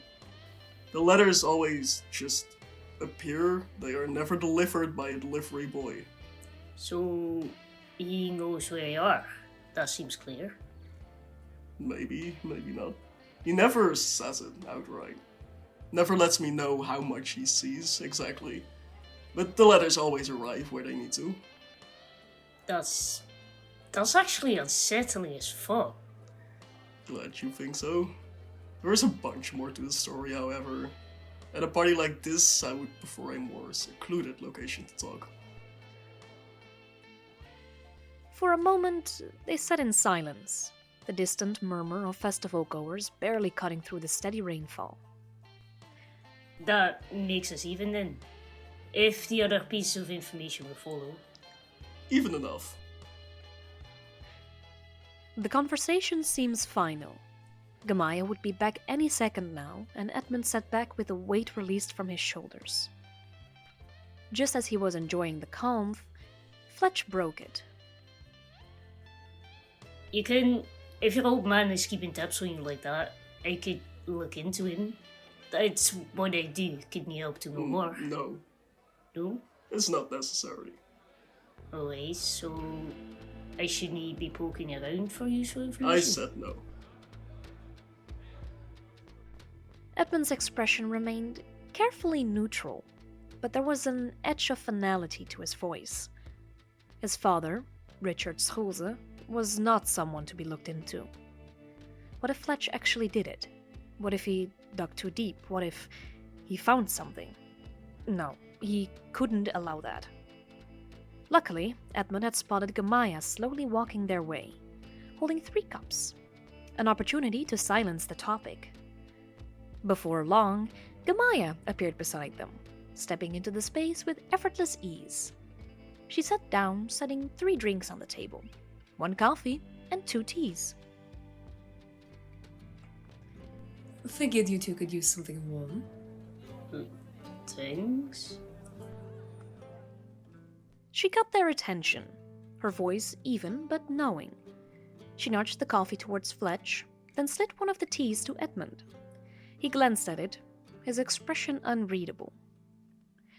The letters always just appear, they are never delivered by a delivery boy. So he knows where you are. That seems clear. Maybe, maybe not. He never says it outright. Never lets me know how much he sees exactly. But the letters always arrive where they need to. That's actually unsettling as fuck. Glad you think so. There's a bunch more to the story, however. At a party like this, I would prefer a more secluded location to talk. For a moment, they sat in silence, the distant murmur of festival goers barely cutting through the steady rainfall. That makes us even then. If the other pieces of information will follow. Even enough. The conversation seems final. Gamaya would be back any second now, and Edmund sat back with the weight released from his shoulders. Just as he was enjoying the calm, Fletch broke it. You can, if your old man is keeping tabs on you like that, I could look into him. That's what I do. Can you help to know more? No, No? it's not necessary. Alright, so I shouldn't be poking around for useful information? I said no. Edmund's expression remained carefully neutral, but there was an edge of finality to his voice. His father, Richard Schulze, was not someone to be looked into. What if Fletch actually did it? What if he dug too deep? What if he found something? No, he couldn't allow that. Luckily, Edmund had spotted Gamaya slowly walking their way, holding 3 cups, an opportunity to silence the topic. Before long, Gamaya appeared beside them, stepping into the space with effortless ease. She sat down, setting 3 drinks on the table, 1 coffee and 2 teas. I figured you two could use something warm. Thanks? She got their attention, her voice even but knowing. She nudged the coffee towards Fletch, then slid one of the teas to Edmund. He glanced at it, his expression unreadable.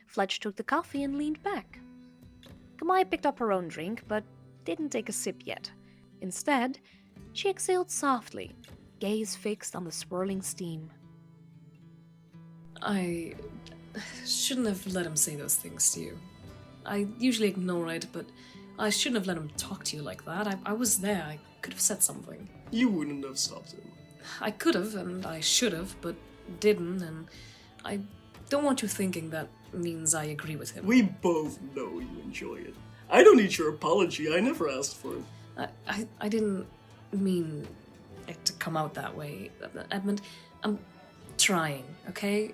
Fletch took the coffee and leaned back. Gamaya picked up her own drink, but didn't take a sip yet. Instead, she exhaled softly, gaze fixed on the swirling steam. I shouldn't have let him say those things to you. I usually ignore it, but I shouldn't have let him talk to you like that. I was there. I could have said something. You wouldn't have stopped him. I could have, and I should have, but didn't, and I don't want you thinking that means I agree with him. We both know you enjoy it. I don't need your apology, I never asked for it. I didn't mean it to come out that way, Edmund. I'm trying, okay?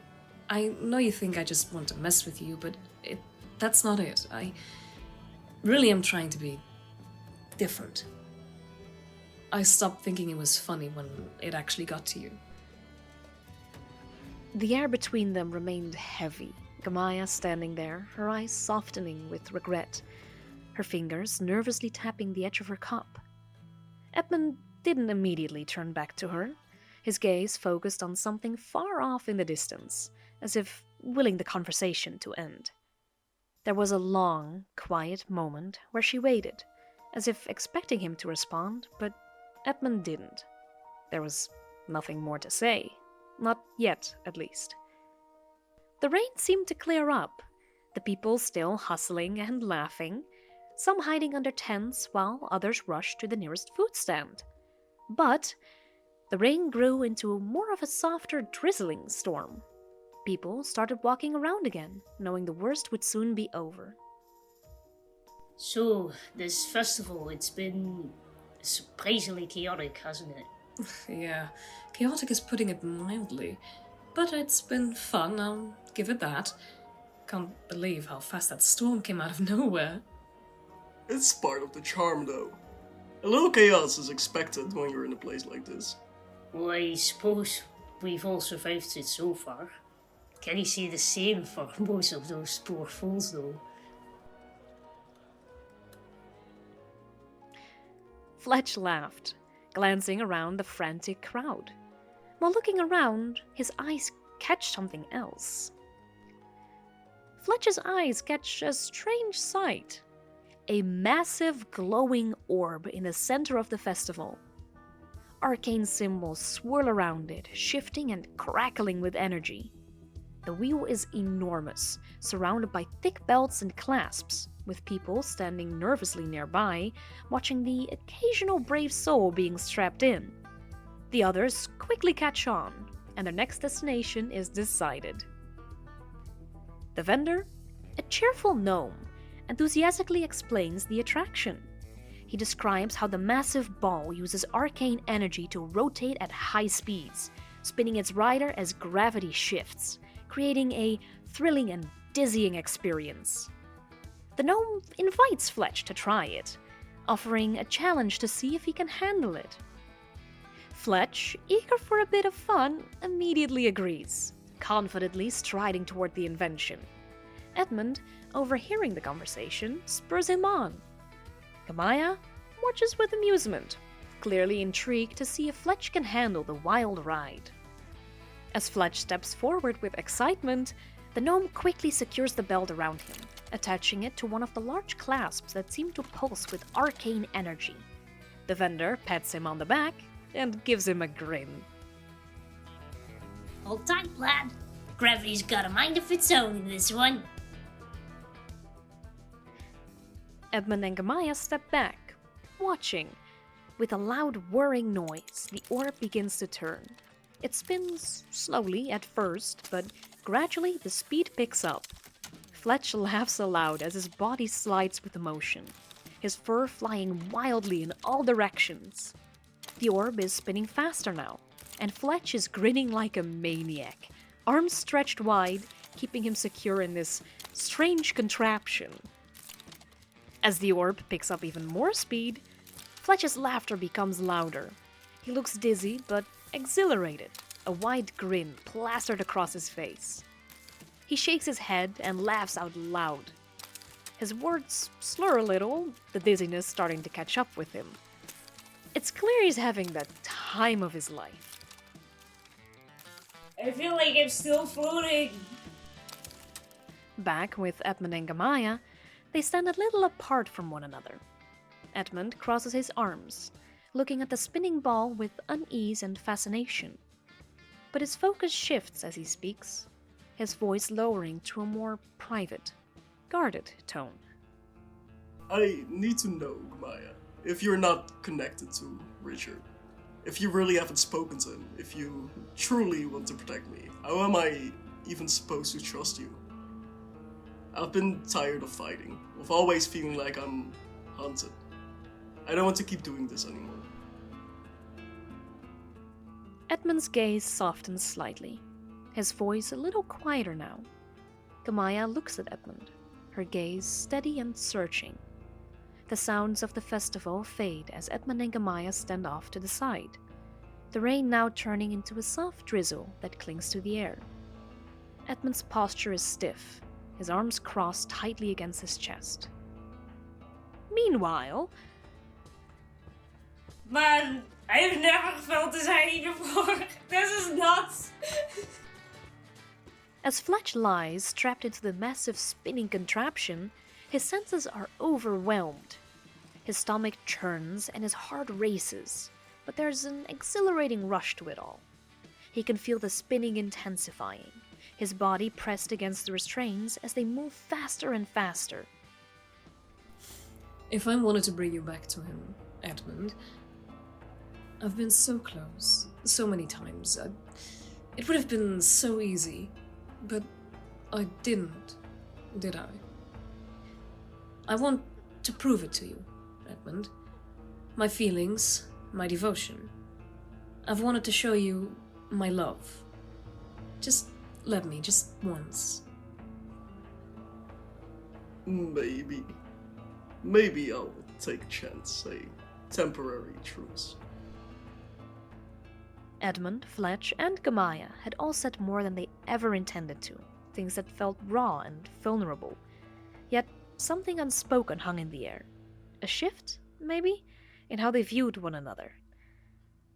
I know you think I just want to mess with you, but that's not it. I really am trying to be different. I stopped thinking it was funny when it actually got to you. The air between them remained heavy, Gamaya standing there, her eyes softening with regret, her fingers nervously tapping the edge of her cup. Edmund didn't immediately turn back to her, his gaze focused on something far off in the distance, as if willing the conversation to end. There was a long, quiet moment where she waited, as if expecting him to respond, but Edmund didn't. There was nothing more to say. Not yet, at least. The rain seemed to clear up, the people still hustling and laughing, some hiding under tents while others rushed to the nearest food stand. But The rain grew into more of a softer, drizzling storm. People started walking around again, knowing the worst would soon be over. So, this festival, it's been surprisingly chaotic, hasn't it? Yeah, chaotic is putting it mildly. But it's been fun, I'll give it that. Can't believe how fast that storm came out of nowhere. It's part of the charm, though. A little chaos is expected when you're in a place like this. Well, I suppose we've all survived it so far. Can you say the same for most of those poor fools, though? Fletch laughed, glancing around the frantic crowd. While looking around, his eyes catch something else. Fletch's eyes catch a strange sight. A massive glowing orb in the center of the festival. Arcane symbols swirl around it, shifting and crackling with energy. The wheel is enormous, surrounded by thick belts and clasps, with people standing nervously nearby, watching the occasional brave soul being strapped in. The others quickly catch on, and their next destination is decided. The vendor, a cheerful gnome, enthusiastically explains the attraction. He describes how the massive ball uses arcane energy to rotate at high speeds, spinning its rider as gravity shifts, creating a thrilling and dizzying experience. The gnome invites Fletch to try it, offering a challenge to see if he can handle it. Fletch, eager for a bit of fun, immediately agrees, confidently striding toward the invention. Edmund, overhearing the conversation, spurs him on. Gamaya watches with amusement, clearly intrigued to see if Fletch can handle the wild ride. As Fletch steps forward with excitement, the gnome quickly secures the belt around him, attaching it to one of the large clasps that seem to pulse with arcane energy. The vendor pats him on the back and gives him a grin. Hold tight, lad. Gravity's got a mind of its own in this one. Edmund and Gamaya step back, watching. With a loud whirring noise, the orb begins to turn. It spins slowly at first, but gradually the speed picks up. Fletch laughs aloud as his body slides with emotion, his fur flying wildly in all directions. The orb is spinning faster now, and Fletch is grinning like a maniac, arms stretched wide, keeping him secure in this strange contraption. As the orb picks up even more speed, Fletch's laughter becomes louder. He looks dizzy but exhilarated, a wide grin plastered across his face. He shakes his head and laughs out loud. His words slur a little, the dizziness starting to catch up with him. It's clear he's having the time of his life. I feel like I'm still floating. Back with Edmund and Gamaya, they stand a little apart from one another. Edmund crosses his arms, looking at the spinning ball with unease and fascination. But his focus shifts as he speaks, his voice lowering to a more private, guarded tone. I need to know, Maya, if you're not connected to Richard. If you really haven't spoken to him, if you truly want to protect me, how am I even supposed to trust you? I've been tired of fighting, of always feeling like I'm hunted. I don't want to keep doing this anymore. Edmund's gaze softens slightly, his voice a little quieter now. Gamaya looks at Edmund, her gaze steady and searching. The sounds of the festival fade as Edmund and Gamaya stand off to the side, the rain now turning into a soft drizzle that clings to the air. Edmund's posture is stiff, his arms crossed tightly against his chest. Meanwhile, Man, I've never felt this high before. This is nuts. as Fletch lies strapped into the massive spinning contraption, his senses are overwhelmed. His stomach churns and his heart races, but there's an exhilarating rush to it all. He can feel the spinning intensifying, his body pressed against the restraints as they move faster and faster. If I wanted to bring you back to him, Edmund, I've been so close, so many times. It would have been so easy, but I didn't, did I? I want to prove it to you, Edmund. My feelings, my devotion. I've wanted to show you my love. Just let me, just once. Maybe I'll take a chance, a temporary truce. Edmund, Fletch, and Gamaya had all said more than they ever intended to, things that felt raw and vulnerable. Yet something unspoken hung in the air. A shift, maybe, in how they viewed one another.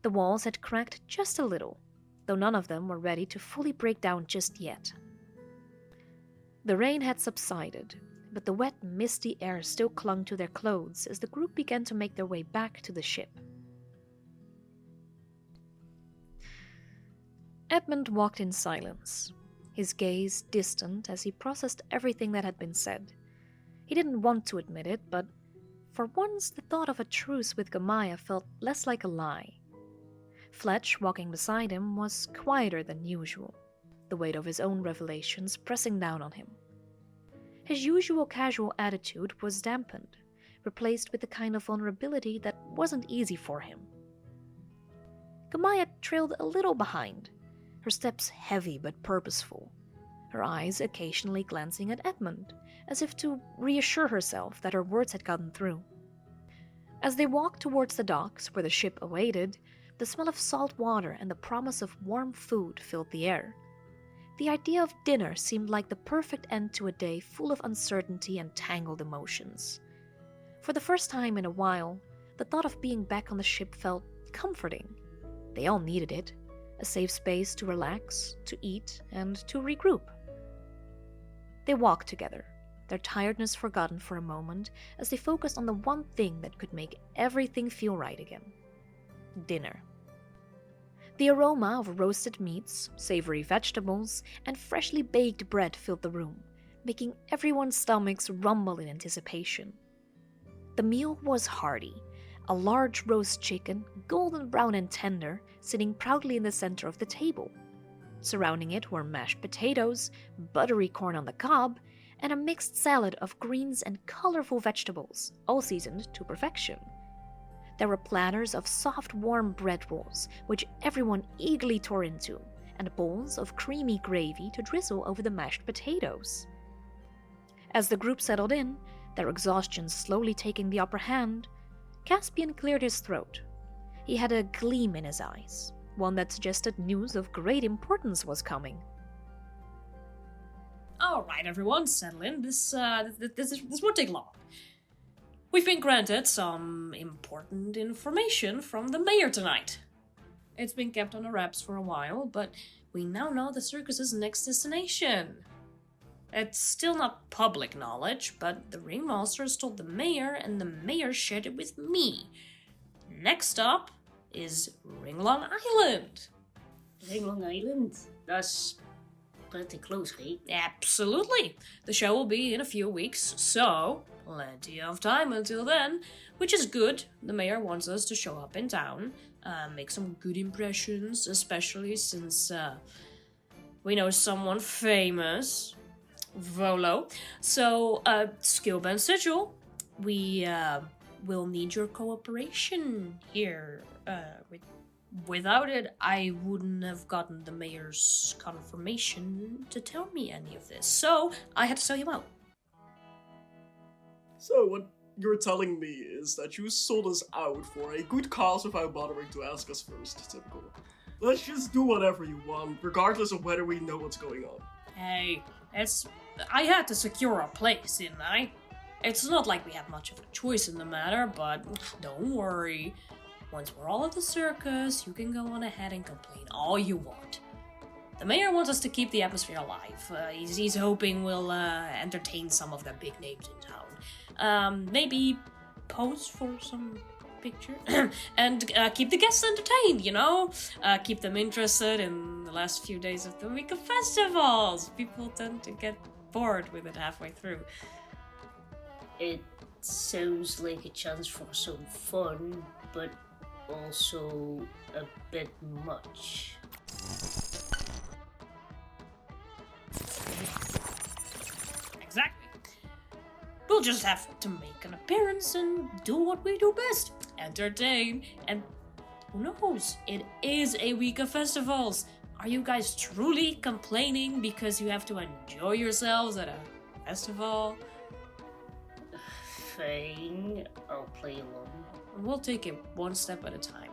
The walls had cracked just a little, though none of them were ready to fully break down just yet. The rain had subsided, but the wet, misty air still clung to their clothes as the group began to make their way back to the ship. Edmund walked in silence, his gaze distant as he processed everything that had been said. He didn't want to admit it, but for once the thought of a truce with Gamaya felt less like a lie. Fletch, walking beside him, was quieter than usual, the weight of his own revelations pressing down on him. His usual casual attitude was dampened, replaced with a kind of vulnerability that wasn't easy for him. Gamaya trailed a little behind, her steps heavy but purposeful, her eyes occasionally glancing at Edmund, as if to reassure herself that her words had gotten through. As they walked towards the docks where the ship awaited, the smell of salt water and the promise of warm food filled the air. The idea of dinner seemed like the perfect end to a day full of uncertainty and tangled emotions. For the first time in a while, the thought of being back on the ship felt comforting. They all needed it, a safe space to relax, to eat, and to regroup. They walked together, their tiredness forgotten for a moment as they focused on the one thing that could make everything feel right again: dinner. The aroma of roasted meats, savory vegetables, and freshly baked bread filled the room, making everyone's stomachs rumble in anticipation. The meal was hearty, a large roast chicken, golden brown and tender, sitting proudly in the center of the table. Surrounding it were mashed potatoes, buttery corn on the cob, and a mixed salad of greens and colorful vegetables, all seasoned to perfection. There were platters of soft, warm bread rolls, which everyone eagerly tore into, and bowls of creamy gravy to drizzle over the mashed potatoes. As the group settled in, their exhaustion slowly taking the upper hand, Caspian cleared his throat. He had a gleam in his eyes, one that suggested news of great importance was coming. All right, everyone, settle in. This won't take long. We've been granted some important information from the mayor tonight. It's been kept on the wraps for a while, but we now know the circus's next destination. It's still not public knowledge, but the ringmasters told the mayor, and the mayor shared it with me. Next stop is Ringlong Island. Ringlong Island? That's pretty close, right? Absolutely. The show will be in a few weeks, so plenty of time until then, which is good. The mayor wants us to show up in town, make some good impressions, especially since we know someone famous, Volo. So, Skillbent Sigil, we will need your cooperation here. Without it, I wouldn't have gotten the mayor's confirmation to tell me any of this, so I had to tell you out. So, what you're telling me is that you sold us out for a good cause without bothering to ask us first, typical. Let's just do whatever you want, regardless of whether we know what's going on. Hey, I had to secure a place, didn't I? It's not like we have much of a choice in the matter, but don't worry. Once we're all at the circus, you can go on ahead and complain all you want. The mayor wants us to keep the atmosphere alive. He's hoping we'll entertain some of the big names in town. Maybe pose for some picture. And keep the guests entertained, you know? Keep them interested in the last few days of the week of festivals. People tend to get bored with it halfway through. It sounds like a chance for some fun, but also a bit much. Exactly. We'll just have to make an appearance and do what we do best. Entertain. And who knows? It is a week of festivals. Are you guys truly complaining because you have to enjoy yourselves at a festival? Fine, I'll play along. We'll take it one step at a time.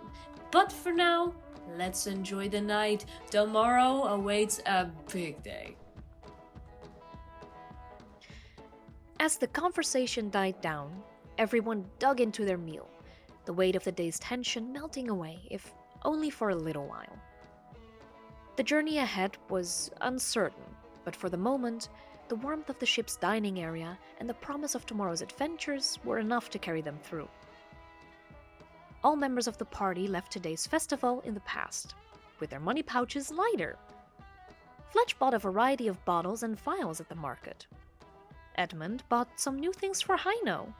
But for now, let's enjoy the night. Tomorrow awaits a big day. As the conversation died down, everyone dug into their meal, the weight of the day's tension melting away, if only for a little while. The journey ahead was uncertain, but for the moment, the warmth of the ship's dining area and the promise of tomorrow's adventures were enough to carry them through. All members of the party left today's festival in the past, with their money pouches lighter. Fletch bought a variety of bottles and vials at the market. Edmund bought some new things for Heino,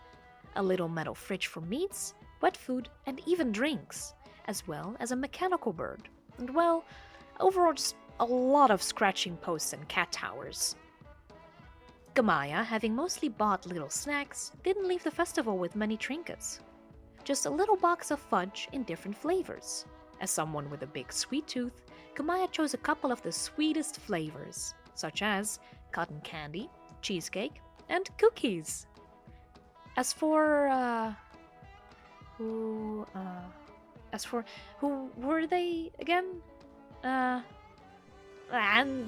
a little metal fridge for meats, wet food, and even drinks, as well as a mechanical bird, and well, overall just a lot of scratching posts and cat towers. Gamaya, having mostly bought little snacks, didn't leave the festival with many trinkets. Just a little box of fudge in different flavors. As someone with a big sweet tooth, Gamaya chose a couple of the sweetest flavors, such as cotton candy, cheesecake, and cookies. As for, who were they again? And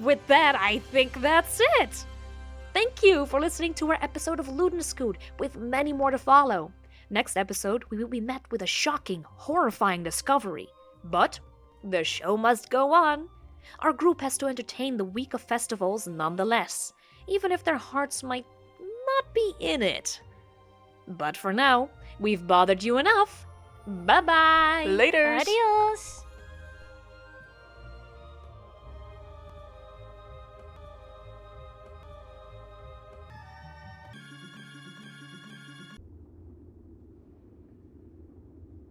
with that, I think that's it! Thank you for listening to our episode of Ludenscoot, with many more to follow. Next episode, we will be met with a shocking, horrifying discovery. But the show must go on. Our group has to entertain the week of festivals nonetheless, even if their hearts might not be in it. But for now, we've bothered you enough. Bye-bye! Laters! Adios!